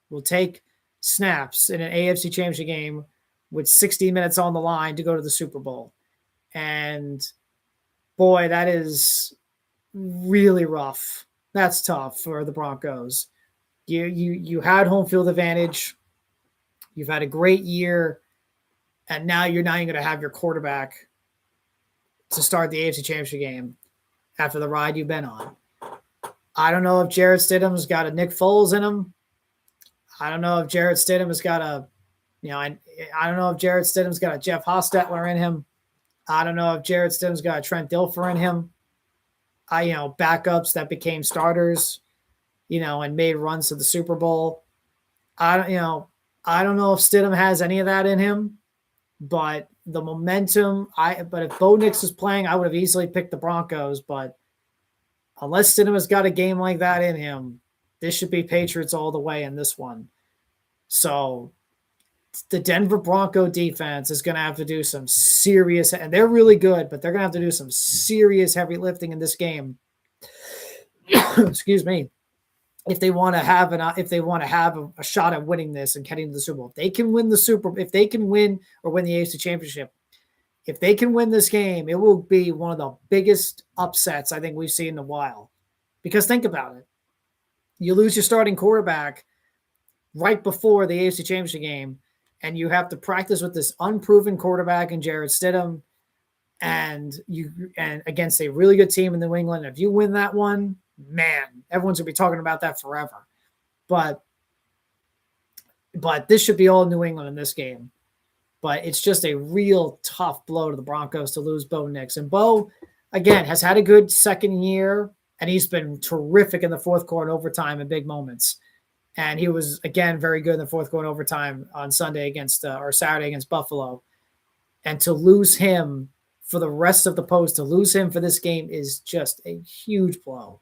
S1: will take snaps in an AFC Championship game with 60 minutes on the line to go to the Super Bowl. And boy, that is really rough. That's tough for the Broncos. You had home field advantage. You've had a great year, and now you're not even going to have your quarterback to start the AFC Championship game. after the ride you've been on. I don't know if Jarrett Stidham's got a Nick Foles in him. I don't know if Jarrett Stidham has got a, I don't know if Jarrett Stidham's got a Jeff Hostetler in him. I don't know if Jarrett Stidham's got a Trent Dilfer in him. Backups that became starters, and made runs to the Super Bowl. I don't know if Stidham has any of that in him, but the momentum, but if Bo Nix was playing, I would have easily picked the Broncos, but unless Stidham has got a game like that in him, this should be Patriots all the way in this one. So the Denver Bronco defense is going to have to do some serious, and they're really good, but they're going to have to do some serious heavy lifting in this game. Excuse me. If they want to have a shot at winning this and getting to the Super Bowl, if they can win or win the AFC Championship, if they can win this game, it will be one of the biggest upsets I think we've seen in a while. Because think about it. You lose your starting quarterback right before the AFC Championship game, and you have to practice with this unproven quarterback in Jarrett Stidham, and against a really good team in New England. If you win that one, man, everyone's gonna be talking about that forever. But this should be all New England in this game. But it's just a real tough blow to the Broncos to lose Bo Nix. And Bo, again, has had a good second year, and he's been terrific in the fourth quarter and overtime in big moments. And he was, again, very good in the fourth quarter overtime on Sunday or Saturday against Buffalo. And to lose him for the rest of the post, to lose him for this game is just a huge blow.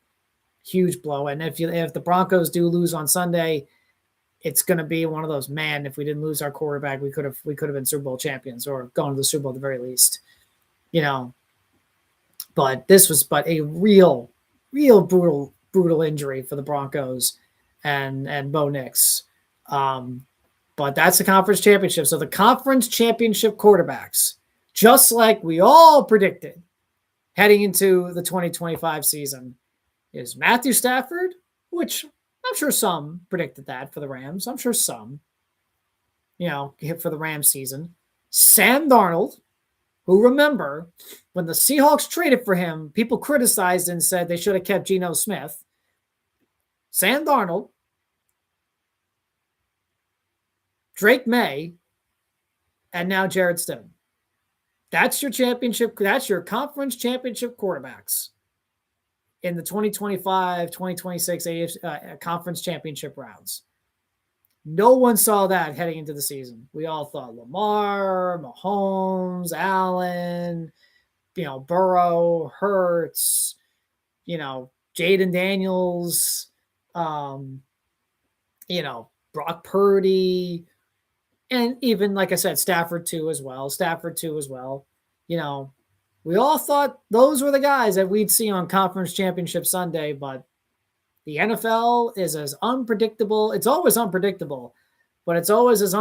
S1: Huge blow. And if the Broncos do lose on Sunday, it's going to be one of those, man, if we didn't lose our quarterback, we could have been Super Bowl champions or gone to the Super Bowl at the very least. But this was a real brutal injury for the Broncos and Bo Nix. But that's the conference championship. So the conference championship quarterbacks, just like we all predicted heading into the 2025 season, is Matthew Stafford, which I'm sure some predicted that for the Rams. I'm sure some, for the Rams season. Sam Darnold, who, remember, when the Seahawks traded for him, people criticized and said they should have kept Geno Smith. Sam Darnold, Drake May, and now Jarrett Stidham. That's your championship. That's your conference championship quarterbacks in the 2025-2026 AFC conference championship rounds. No one saw that heading into the season. We all thought Lamar, Mahomes, Allen, Burrow, Hurts, Jaden Daniels, Brock Purdy, and even, like I said, Stafford too as well. We all thought those were the guys that we'd see on Conference Championship Sunday, but the NFL is as unpredictable. It's always unpredictable, but it is as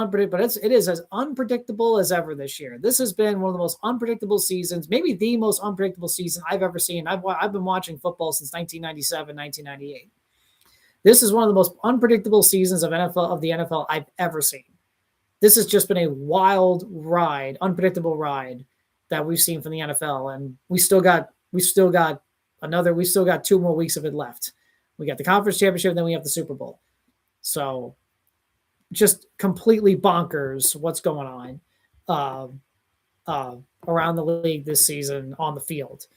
S1: unpredictable as ever this year. This has been one of the most unpredictable seasons, maybe the most unpredictable season I've ever seen. I've been watching football since 1997, 1998. This is one of the most unpredictable seasons of the NFL I've ever seen. This has just been a wild ride, unpredictable ride that we've seen from the NFL, and we still got 2 more weeks of it left. We got the conference championship, and then we have the Super Bowl. So just completely bonkers what's going on around the league this season on the field.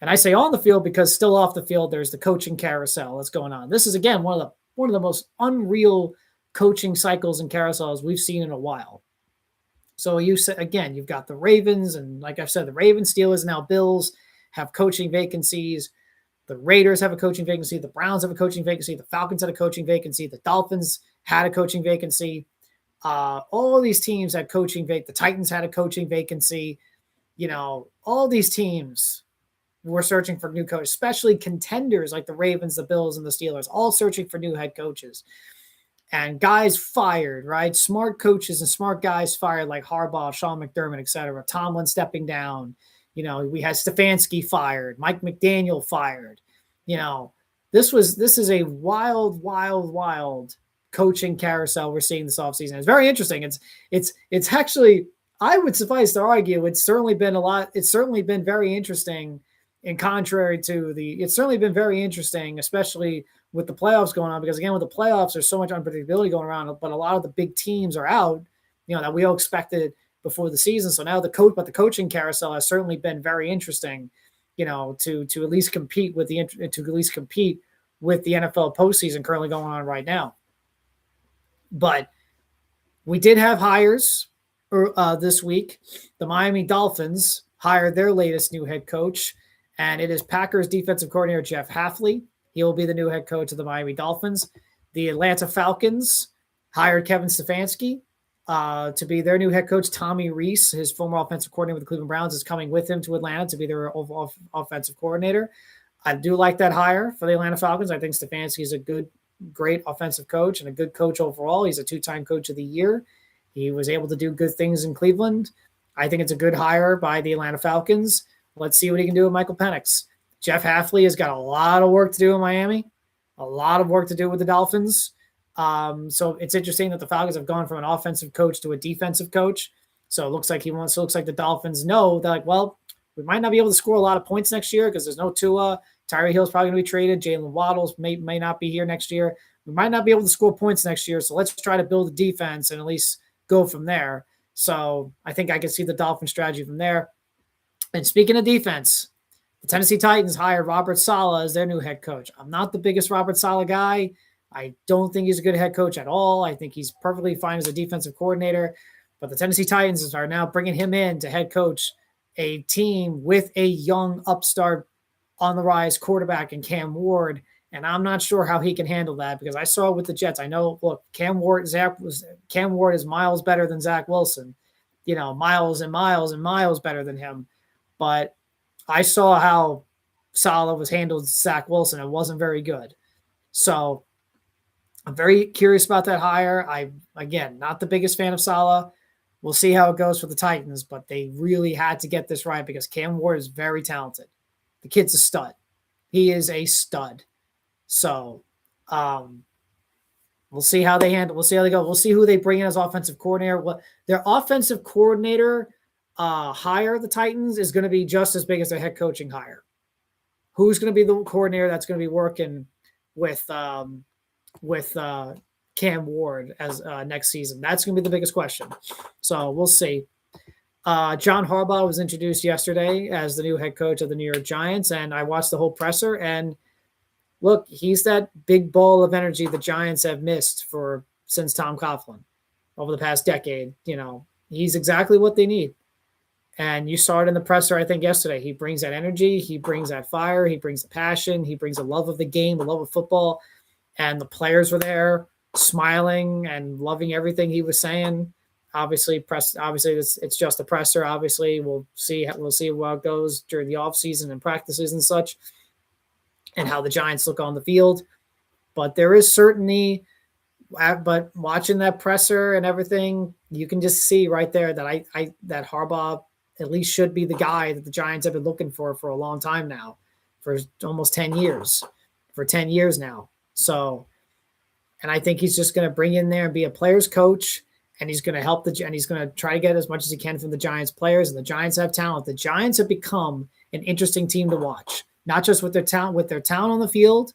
S1: And I say on the field because still off the field, there's the coaching carousel that's going on. This is, again, one of the most unreal coaching cycles and carousels we've seen in a while. So you've got the Ravens, and like I've said, the Ravens, Steelers, now Bills have coaching vacancies. The Raiders have a coaching vacancy. The Browns have a coaching vacancy. The Falcons had a coaching vacancy. The Dolphins had a coaching vacancy. All of these teams had coaching vacancy. The Titans had a coaching vacancy. All these teams were searching for new coaches, especially contenders like the Ravens, the Bills, and the Steelers, all searching for new head coaches. And guys fired, right? Smart coaches and smart guys fired, like Harbaugh, Sean McDermott, et cetera. Tomlin stepping down. We had Stefanski fired, Mike McDaniel fired. This is a wild coaching carousel we're seeing this offseason. It's very interesting. It's actually, I would suffice to argue, it's certainly been very interesting in contrary to it's certainly been very interesting, especially with the playoffs going on, because again, with the playoffs, there's so much unpredictability going around, but a lot of the big teams are out, that we all expected before the season. So now the coaching carousel has certainly been very interesting, to at least compete with the NFL postseason currently going on right now. But we did have hires this week. The Miami Dolphins hired their latest new head coach, and it is Packers defensive coordinator Jeff Hafley. He will be the new head coach of the Miami Dolphins. The Atlanta Falcons hired Kevin Stefanski to be their new head coach. Tommy Rees, his former offensive coordinator with the Cleveland Browns, is coming with him to Atlanta to be their offensive coordinator. I do like that hire for the Atlanta Falcons. I think Stefanski is a great offensive coach and a good coach overall. He's a 2-time coach of the year. He was able to do good things in Cleveland. I think it's a good hire by the Atlanta Falcons. Let's see what he can do with Michael Penix. Jeff Hafley has got a lot of work to do in Miami, a lot of work to do with the Dolphins. So it's interesting that the Falcons have gone from an offensive coach to a defensive coach. So it looks like the Dolphins know that, like, well, we might not be able to score a lot of points next year because there's no Tua. Tyreek Hill's probably going to be traded. Jalen Waddles may not be here next year. We might not be able to score points next year. So let's try to build a defense and at least go from there. So I think I can see the Dolphin strategy from there. And speaking of defense, the Tennessee Titans hired Robert Saleh as their new head coach. I'm not the biggest Robert Saleh guy. I don't think he's a good head coach at all. I think he's perfectly fine as a defensive coordinator. But the Tennessee Titans are now bringing him in to head coach a team with a young upstart on the rise quarterback in Cam Ward. And I'm not sure how he can handle that because I saw it with the Jets. I know, look, Cam Ward is miles better than Zach Wilson, miles and miles and miles better than him. But I saw how Saleh was handled Zach Wilson. It wasn't very good. So I'm very curious about that hire. Again, not the biggest fan of Saleh. We'll see how it goes for the Titans, but they really had to get this right because Cam Ward is very talented. The kid's a stud. He is a stud. So we'll see how they handle. We'll see how they go. We'll see who they bring in as offensive coordinator. Their offensive coordinator hire, the Titans, is going to be just as big as their head coaching hire. Who's going to be the coordinator that's going to be working with Cam Ward as next season? That's going to be the biggest question. So we'll see. John Harbaugh was introduced yesterday as the new head coach of the New York Giants, and I watched the whole presser, and look, he's that big ball of energy the Giants have missed since Tom Coughlin over the past decade. He's exactly what they need. And you saw it in the presser, I think, yesterday. He brings that energy. He brings that fire. He brings the passion. He brings a love of the game, a love of football. And the players were there smiling and loving everything he was saying. Obviously, it's just a presser. Obviously, we'll see how it goes during the offseason and practices and such, and how the Giants look on the field. But there is certainly, but watching that presser and everything, you can just see right there that that Harbaugh at least should be the guy that the Giants have been looking for a long time now, for almost 10 years, for 10 years now. So, and I think he's just going to bring in there and be a player's coach, and he's going to help and he's going to try to get as much as he can from the Giants players. And the Giants have talent. The Giants have become an interesting team to watch, not just with their talent on the field,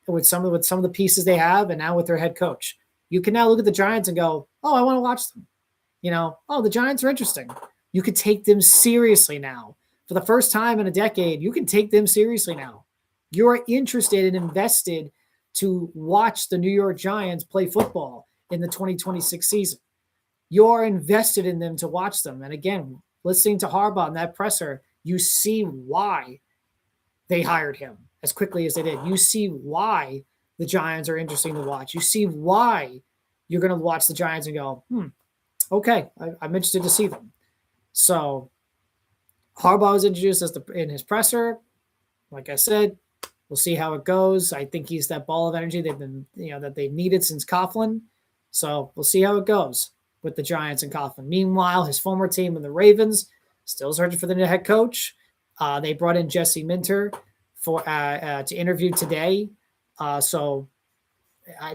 S1: with some of the pieces they have, and now with their head coach. You can now look at the Giants and go, oh, I want to watch them. The Giants are interesting. You can take them seriously now. For the first time in a decade, you can take them seriously now. You're interested and invested to watch the New York Giants play football in the 2026 season. You're invested in them to watch them. And again, listening to Harbaugh in that presser, you see why they hired him as quickly as they did. You see why the Giants are interesting to watch. You see why you're going to watch the Giants and go, okay, I'm interested to see them. So Harbaugh was introduced in his presser. Like I said, we'll see how it goes. I think he's that ball of energy that they've needed since Coughlin. So we'll see how it goes with the Giants and Coughlin. Meanwhile, his former team in the Ravens still searching for the new head coach. They brought in Jesse Minter to interview today. So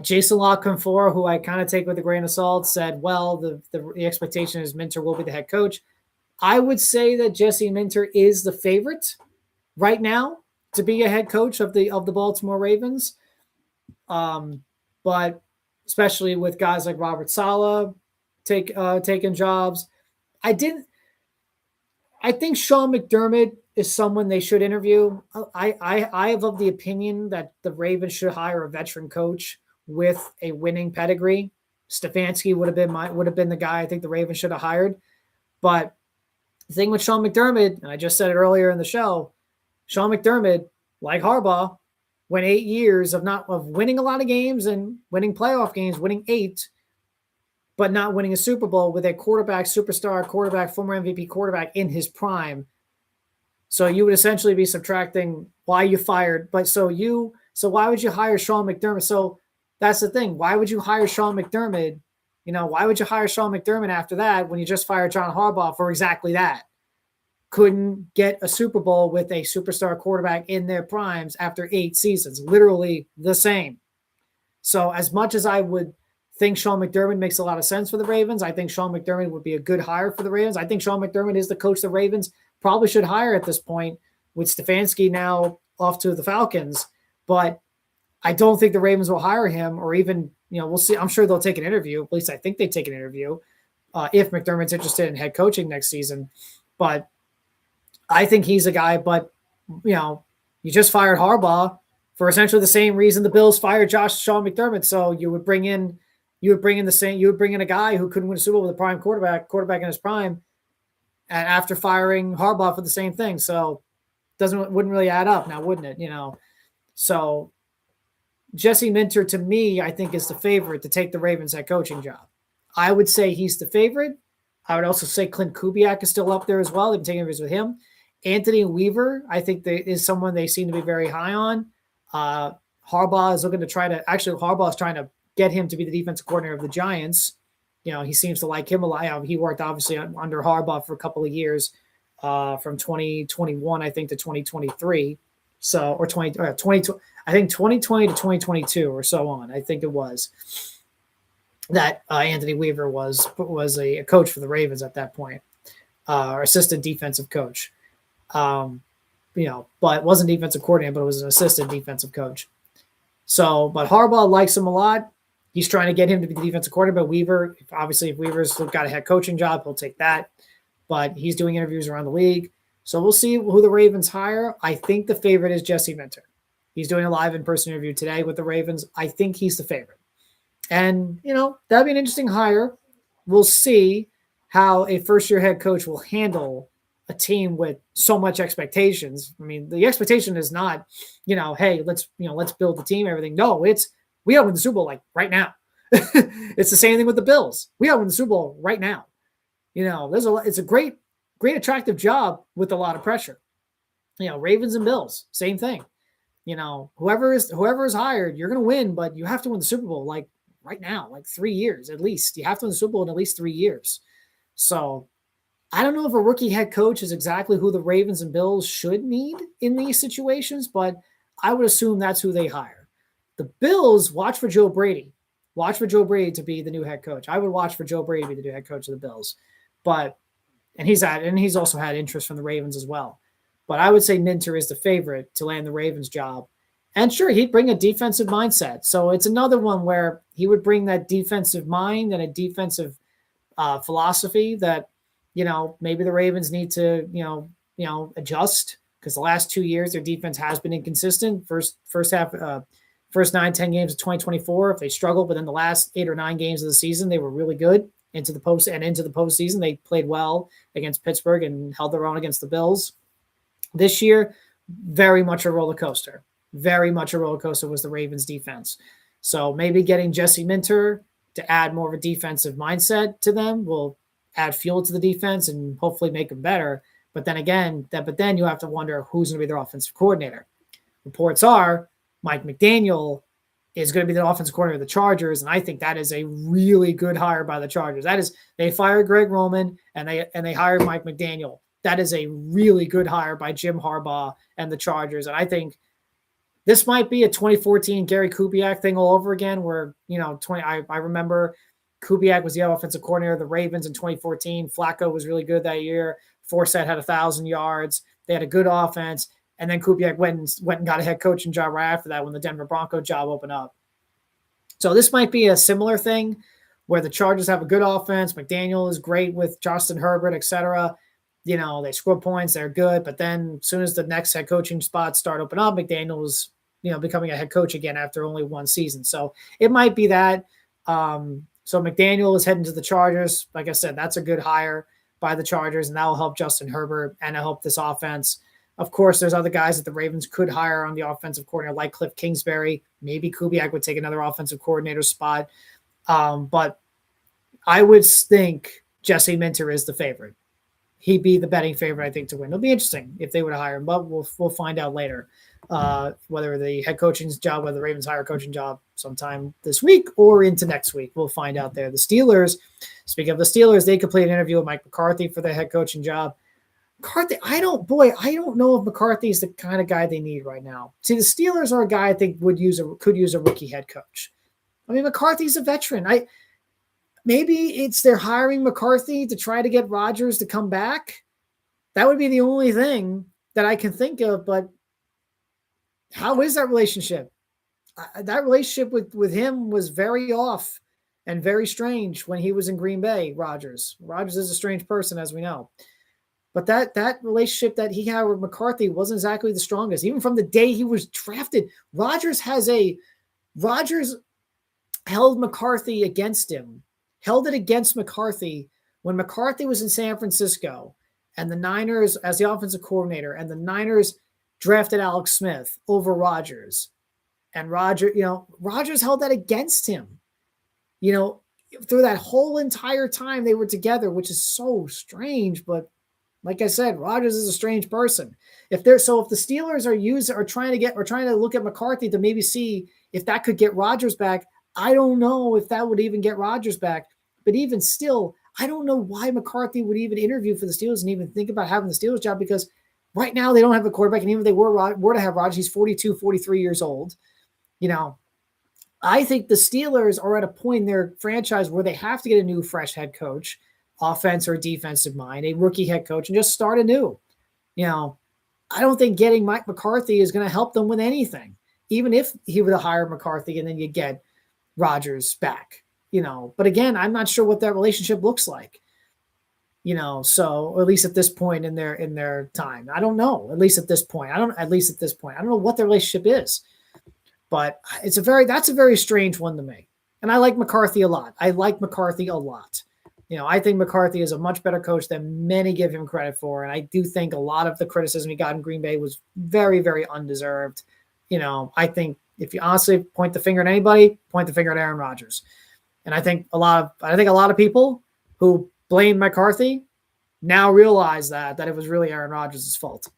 S1: Jason LaConfort, who I kind of take with a grain of salt, said, well, the expectation is Minter will be the head coach. I would say that Jesse Minter is the favorite right now to be a head coach of the Baltimore Ravens. But especially with guys like Robert Saleh taking jobs, I think Sean McDermott is someone they should interview. I have of the opinion that the Ravens should hire a veteran coach with a winning pedigree. Stefanski would have been the guy I think the Ravens should have hired. But the thing with Sean McDermott, and I just said it earlier in the show, Sean McDermott, like Harbaugh, went 8 years of winning a lot of games and winning playoff games, winning 8, but not winning a Super Bowl with a superstar quarterback, former MVP quarterback in his prime. So you would essentially be subtracting why you fired. But so why would you hire Sean McDermott? So that's the thing. Why would you hire Sean McDermott? Why would you hire Sean McDermott after that when you just fired John Harbaugh for exactly that? Couldn't get a Super Bowl with a superstar quarterback in their primes after 8 seasons, literally the same. So as much as I would think Sean McDermott makes a lot of sense for the Ravens, I think Sean McDermott would be a good hire for the Ravens. I think Sean McDermott is the coach the Ravens probably should hire at this point, with Stefanski now off to the Falcons. But I don't think the Ravens will hire him, or even, we'll see. I'm sure they'll take an interview. At least I think they take an interview if McDermott's interested in head coaching next season. But I think he's a guy. But, you just fired Harbaugh for essentially the same reason the Bills fired Sean McDermott. So you would bring in a guy who couldn't win a Super Bowl with a prime quarterback in his prime, and after firing Harbaugh for the same thing. So wouldn't really add up now, wouldn't it? So Jesse Minter, to me, I think is the favorite to take the Ravens head coaching job. I would say he's the favorite. I would also say Clint Kubiak is still up there as well. They've been taking interviews with him. Anthony Weaver, I think is someone they seem to be very high on. Harbaugh is Harbaugh is trying to get him to be the defensive coordinator of the Giants. He seems to like him a lot. He worked obviously under Harbaugh for a couple of years, from 2021, I think, to 2023. So, or 20, I think 2020 to 2022 or so on. I think it was that Anthony Weaver was a coach for the Ravens at that point, or assistant defensive coach. But wasn't defensive coordinator, but it was an assistant defensive coach. So, but Harbaugh likes him a lot. He's trying to get him to be the defensive coordinator. But Weaver, obviously, if Weaver's got a head coaching job, he'll take that. But he's doing interviews around the league. So we'll see who the Ravens hire. I think the favorite is Jesse Minter. He's doing a live in-person interview today with the Ravens. I think he's the favorite. And, that'd be an interesting hire. We'll see how a first-year head coach will handle a team with so much expectations. I mean, the expectation is not, hey, let's build the team, everything. No, it's we got to win the Super Bowl right now. It's the same thing with the Bills. We got to win the Super Bowl right now. It's a great attractive job with a lot of pressure. Ravens and Bills, same thing. Whoever is hired, you're going to win, but you have to win the Super Bowl right now, 3 years at least. You have to win the Super Bowl in at least 3 years. So I don't know if a rookie head coach is exactly who the Ravens and Bills should need in these situations, but I would assume that's who they hire. The Bills, watch for Joe Brady. Watch for Joe Brady to be the new head coach. I would watch for Joe Brady to be the new head coach of the Bills. And he's also had interest from the Ravens as well. But I would say Minter is the favorite to land the Ravens job. And sure, he'd bring a defensive mindset. So it's another one where he would bring that defensive mind and a defensive philosophy that, maybe the Ravens need to, adjust, because the last 2 years their defense has been inconsistent. First 9-10 games of 2024, if they struggled, but then the last 8 or 9 games of the season, they were really good into the postseason. They played well against Pittsburgh and held their own against the Bills. This year, very much a roller coaster. Very much a roller coaster was the Ravens defense. So maybe getting Jesse Minter to add more of a defensive mindset to them will add fuel to the defense and hopefully make them better. But then you have to wonder who's going to be their offensive coordinator. Reports are Mike McDaniel is going to be the offensive coordinator of the Chargers, and I think that is a really good hire by the Chargers. They fired Greg Roman and they hired Mike McDaniel. That is a really good hire by Jim Harbaugh and the Chargers. And I think this might be a 2014 Gary Kubiak thing all over again, where, I remember Kubiak was the offensive coordinator of the Ravens in 2014. Flacco was really good that year. Forsett had 1,000 yards. They had a good offense. And then Kubiak went and got a head coaching job right after that when the Denver Bronco job opened up. So this might be a similar thing where the Chargers have a good offense. McDaniel is great with Justin Herbert, etc. They score points, they're good. But then as soon as the next head coaching spots start opening up, McDaniel is, becoming a head coach again after only one season. So it might be that. So McDaniel is heading to the Chargers. Like I said, that's a good hire by the Chargers, and that will help Justin Herbert and help this offense. Of course, there's other guys that the Ravens could hire on the offensive coordinator, like Cliff Kingsbury. Maybe Kubiak would take another offensive coordinator spot. But I would think Jesse Minter is the favorite. He'd be the betting favorite, I think, to win. It'll be interesting if they would hire him, but we'll find out later whether the head coaching job, whether the Ravens hire a coaching job sometime this week or into next week. We'll find out there. The Steelers, speaking of the Steelers, they completed an interview with Mike McCarthy for their head coaching job. McCarthy, I don't know if McCarthy is the kind of guy they need right now. See, the Steelers are a guy I think could use a rookie head coach. I mean, McCarthy's a veteran. Maybe it's they're hiring McCarthy to try to get Rodgers to come back. That would be the only thing that I can think of. But how is that relationship? That relationship with him was very off and very strange when he was in Green Bay. Rodgers is a strange person, as we know. But that relationship that he had with McCarthy wasn't exactly the strongest. Even from the day he was drafted, Rodgers held McCarthy against him, held it against McCarthy when McCarthy was in San Francisco and the Niners as the offensive coordinator, and the Niners drafted Alex Smith over Rodgers. And Rodgers held that against him, through that whole entire time they were together, which is so strange. But like I said, Rodgers is a strange person. If the Steelers are trying to look at McCarthy to maybe see if that could get Rodgers back, I don't know if that would even get Rodgers back. But even still, I don't know why McCarthy would even interview for the Steelers and even think about having the Steelers job, because right now they don't have a quarterback. And even if they were to have Rodgers, he's 42, 43 years old. I think the Steelers are at a point in their franchise where they have to get a new, fresh head coach, offense or defensive mind, a rookie head coach, and just start anew. I don't think getting Mike McCarthy is going to help them with anything, even if he would have hired McCarthy and then you get Rodgers back. But again, I'm not sure what that relationship looks like. So at least at this point in their time, I don't know. At least at this point, I don't know what their relationship is. But that's a very strange one to me. And I like McCarthy a lot. I think McCarthy is a much better coach than many give him credit for. And I do think a lot of the criticism he got in Green Bay was very, very undeserved. I think if you honestly point the finger at anybody, point the finger at Aaron Rodgers. And I think a lot of people who blame McCarthy now realize that it was really Aaron Rodgers' fault.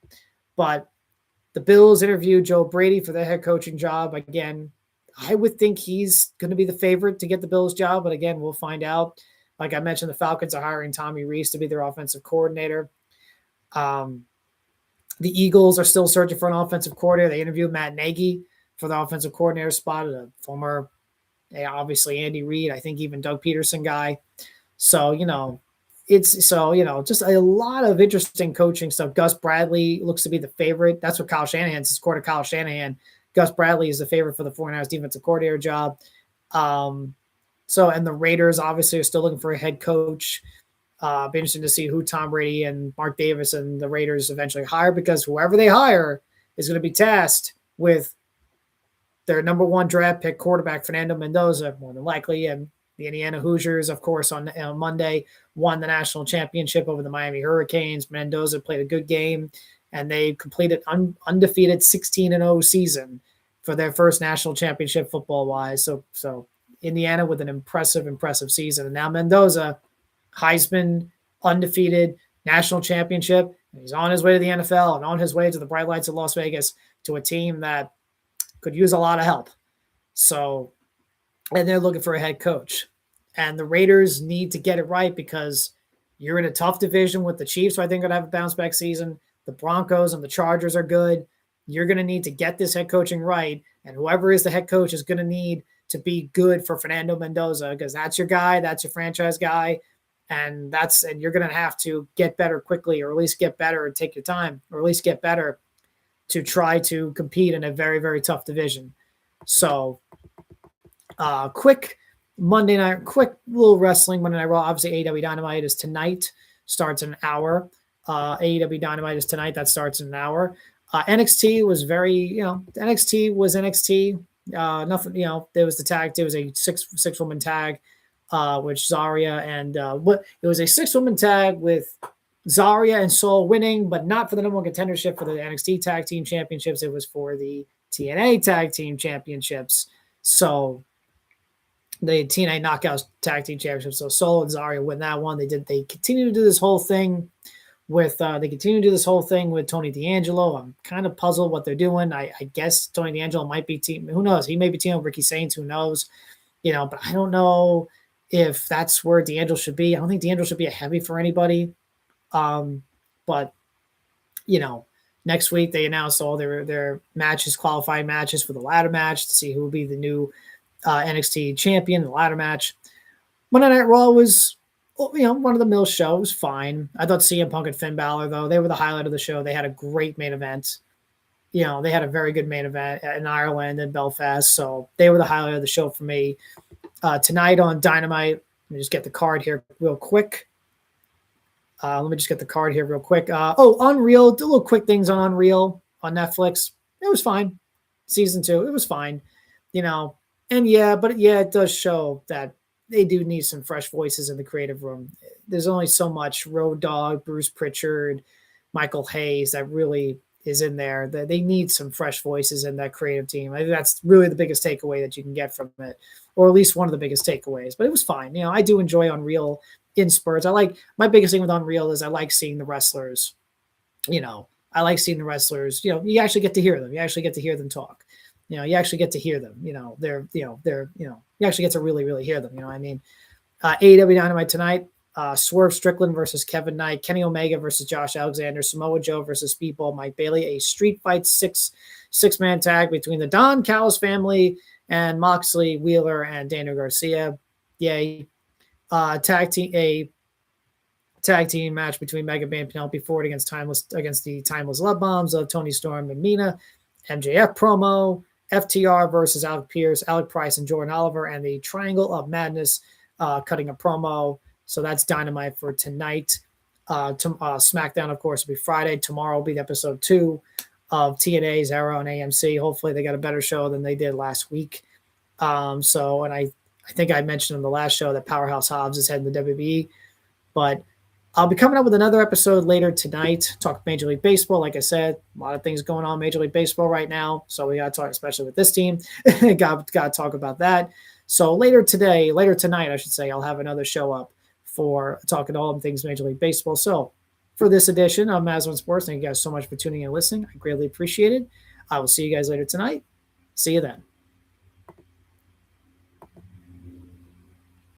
S1: But the Bills interviewed Joe Brady for their head coaching job. Again, I would think he's going to be the favorite to get the Bills job. But again, we'll find out. Like I mentioned, the Falcons are hiring Tommy Rees to be their offensive coordinator. The Eagles are still searching for an offensive coordinator. They interviewed Matt Nagy for the offensive coordinator spot, a former, obviously Andy Reid, I think even Doug Peterson guy. So, just a lot of interesting coaching stuff. Gus Bradley looks to be the favorite. That's what Kyle Shanahan says. According to Kyle Shanahan, Gus Bradley is the favorite for the 49ers defensive coordinator job. And the Raiders obviously are still looking for a head coach. Be interesting to see who Tom Brady and Mark Davis and the Raiders eventually hire, because whoever they hire is going to be tasked with their number one draft pick quarterback, Fernando Mendoza, more than likely. And the Indiana Hoosiers, of course, on Monday won the national championship over the Miami Hurricanes. Mendoza played a good game, and they completed undefeated 16-0 season for their first national championship football-wise. So Indiana with an impressive season. And now Mendoza, Heisman, undefeated, national championship. And he's on his way to the NFL and on his way to the bright lights of Las Vegas, to a team that could use a lot of help. So, and they're looking for a head coach. And the Raiders need to get it right, because you're in a tough division with the Chiefs, who I think are going to have a bounce-back season. The Broncos and the Chargers are good. You're going to need to get this head coaching right, and whoever is the head coach is going to need to be good for Fernando Mendoza, because that's your guy, that's your franchise guy, and you're going to have to get better quickly, or at least get better and take your time, or at least get better to try to compete in a very, very tough division. So quick Monday night, quick little wrestling Monday Night Raw. Obviously, AEW Dynamite is tonight, starts in an hour. AEW Dynamite is tonight, that starts in an hour. NXT was NXT was NXT. Nothing, there was the tag. There was a six woman tag, which Zarya and it was a 6-woman tag with Zarya and Soul winning, but not for the number one contendership for the NXT Tag Team Championships. It was for the TNA Tag Team Championships. So the TNA Knockouts Tag Team Championships. So Soul and Zarya win that one. They continue to do this whole thing with Tony D'Angelo. I'm kind of puzzled what they're doing. I guess Tony D'Angelo might be team. Who knows? He may be teaming with Ricky Saints. Who knows? But I don't know if that's where D'Angelo should be. I don't think D'Angelo should be a heavy for anybody. But next week they announced all their matches, qualifying matches for the ladder match to see who will be the new NXT champion. The ladder match. Monday Night Raw was, one of the mill shows. Fine. I thought CM Punk and Finn Balor, though, they were the highlight of the show. They had a great main event. They had a very good main event in Ireland and Belfast. So they were the highlight of the show for me. Tonight on Dynamite, let me just get the card here real quick. Unreal. Do little quick things on Unreal on Netflix. It was fine. Season 2, it was fine. It does show that they do need some fresh voices in the creative room. There's only so much Road Dogg, Bruce Pritchard, Michael Hayes that really is in there. They need some fresh voices in that creative team. I think that's really the biggest takeaway that you can get from it, or at least one of the biggest takeaways. But it was fine. I do enjoy Unreal in spurts. My biggest thing with Unreal is I like seeing the wrestlers. I like seeing the wrestlers. You actually get to hear them. You actually get to hear them talk. You actually get to hear them. You actually get to really, really hear them. AEW Dynamite tonight. Swerve Strickland versus Kevin Knight, Kenny Omega versus Josh Alexander, Samoa Joe versus Speedball Mike Bailey, a street fight six-man tag between the Don Callis family and Moxley, Wheeler, and Daniel Garcia. Yay. Tag team match between Mega Man and Penelope Ford against the Timeless Love Bombs of Tony Storm and Mina. MJF promo. FTR versus Alec Pierce, Alec Price, and Jordan Oliver, and the Triangle of Madness cutting a promo. So that's Dynamite for tonight. SmackDown, of course, will be Friday. Tomorrow will be episode 2 of TNA's Era on AMC. Hopefully they got a better show than they did last week. And I think I mentioned in the last show that Powerhouse Hobbs is heading to WWE. But I'll be coming up with another episode later tonight. Talk Major League Baseball. Like I said, a lot of things going on in Major League Baseball right now. So we got to talk, especially with this team. got to talk about that. So later tonight, I should say, I'll have another show up for talking all things Major League Baseball. So for this edition of MazzaOnSports, thank you guys so much for tuning in and listening. I greatly appreciate it. I will see you guys later tonight. See you then.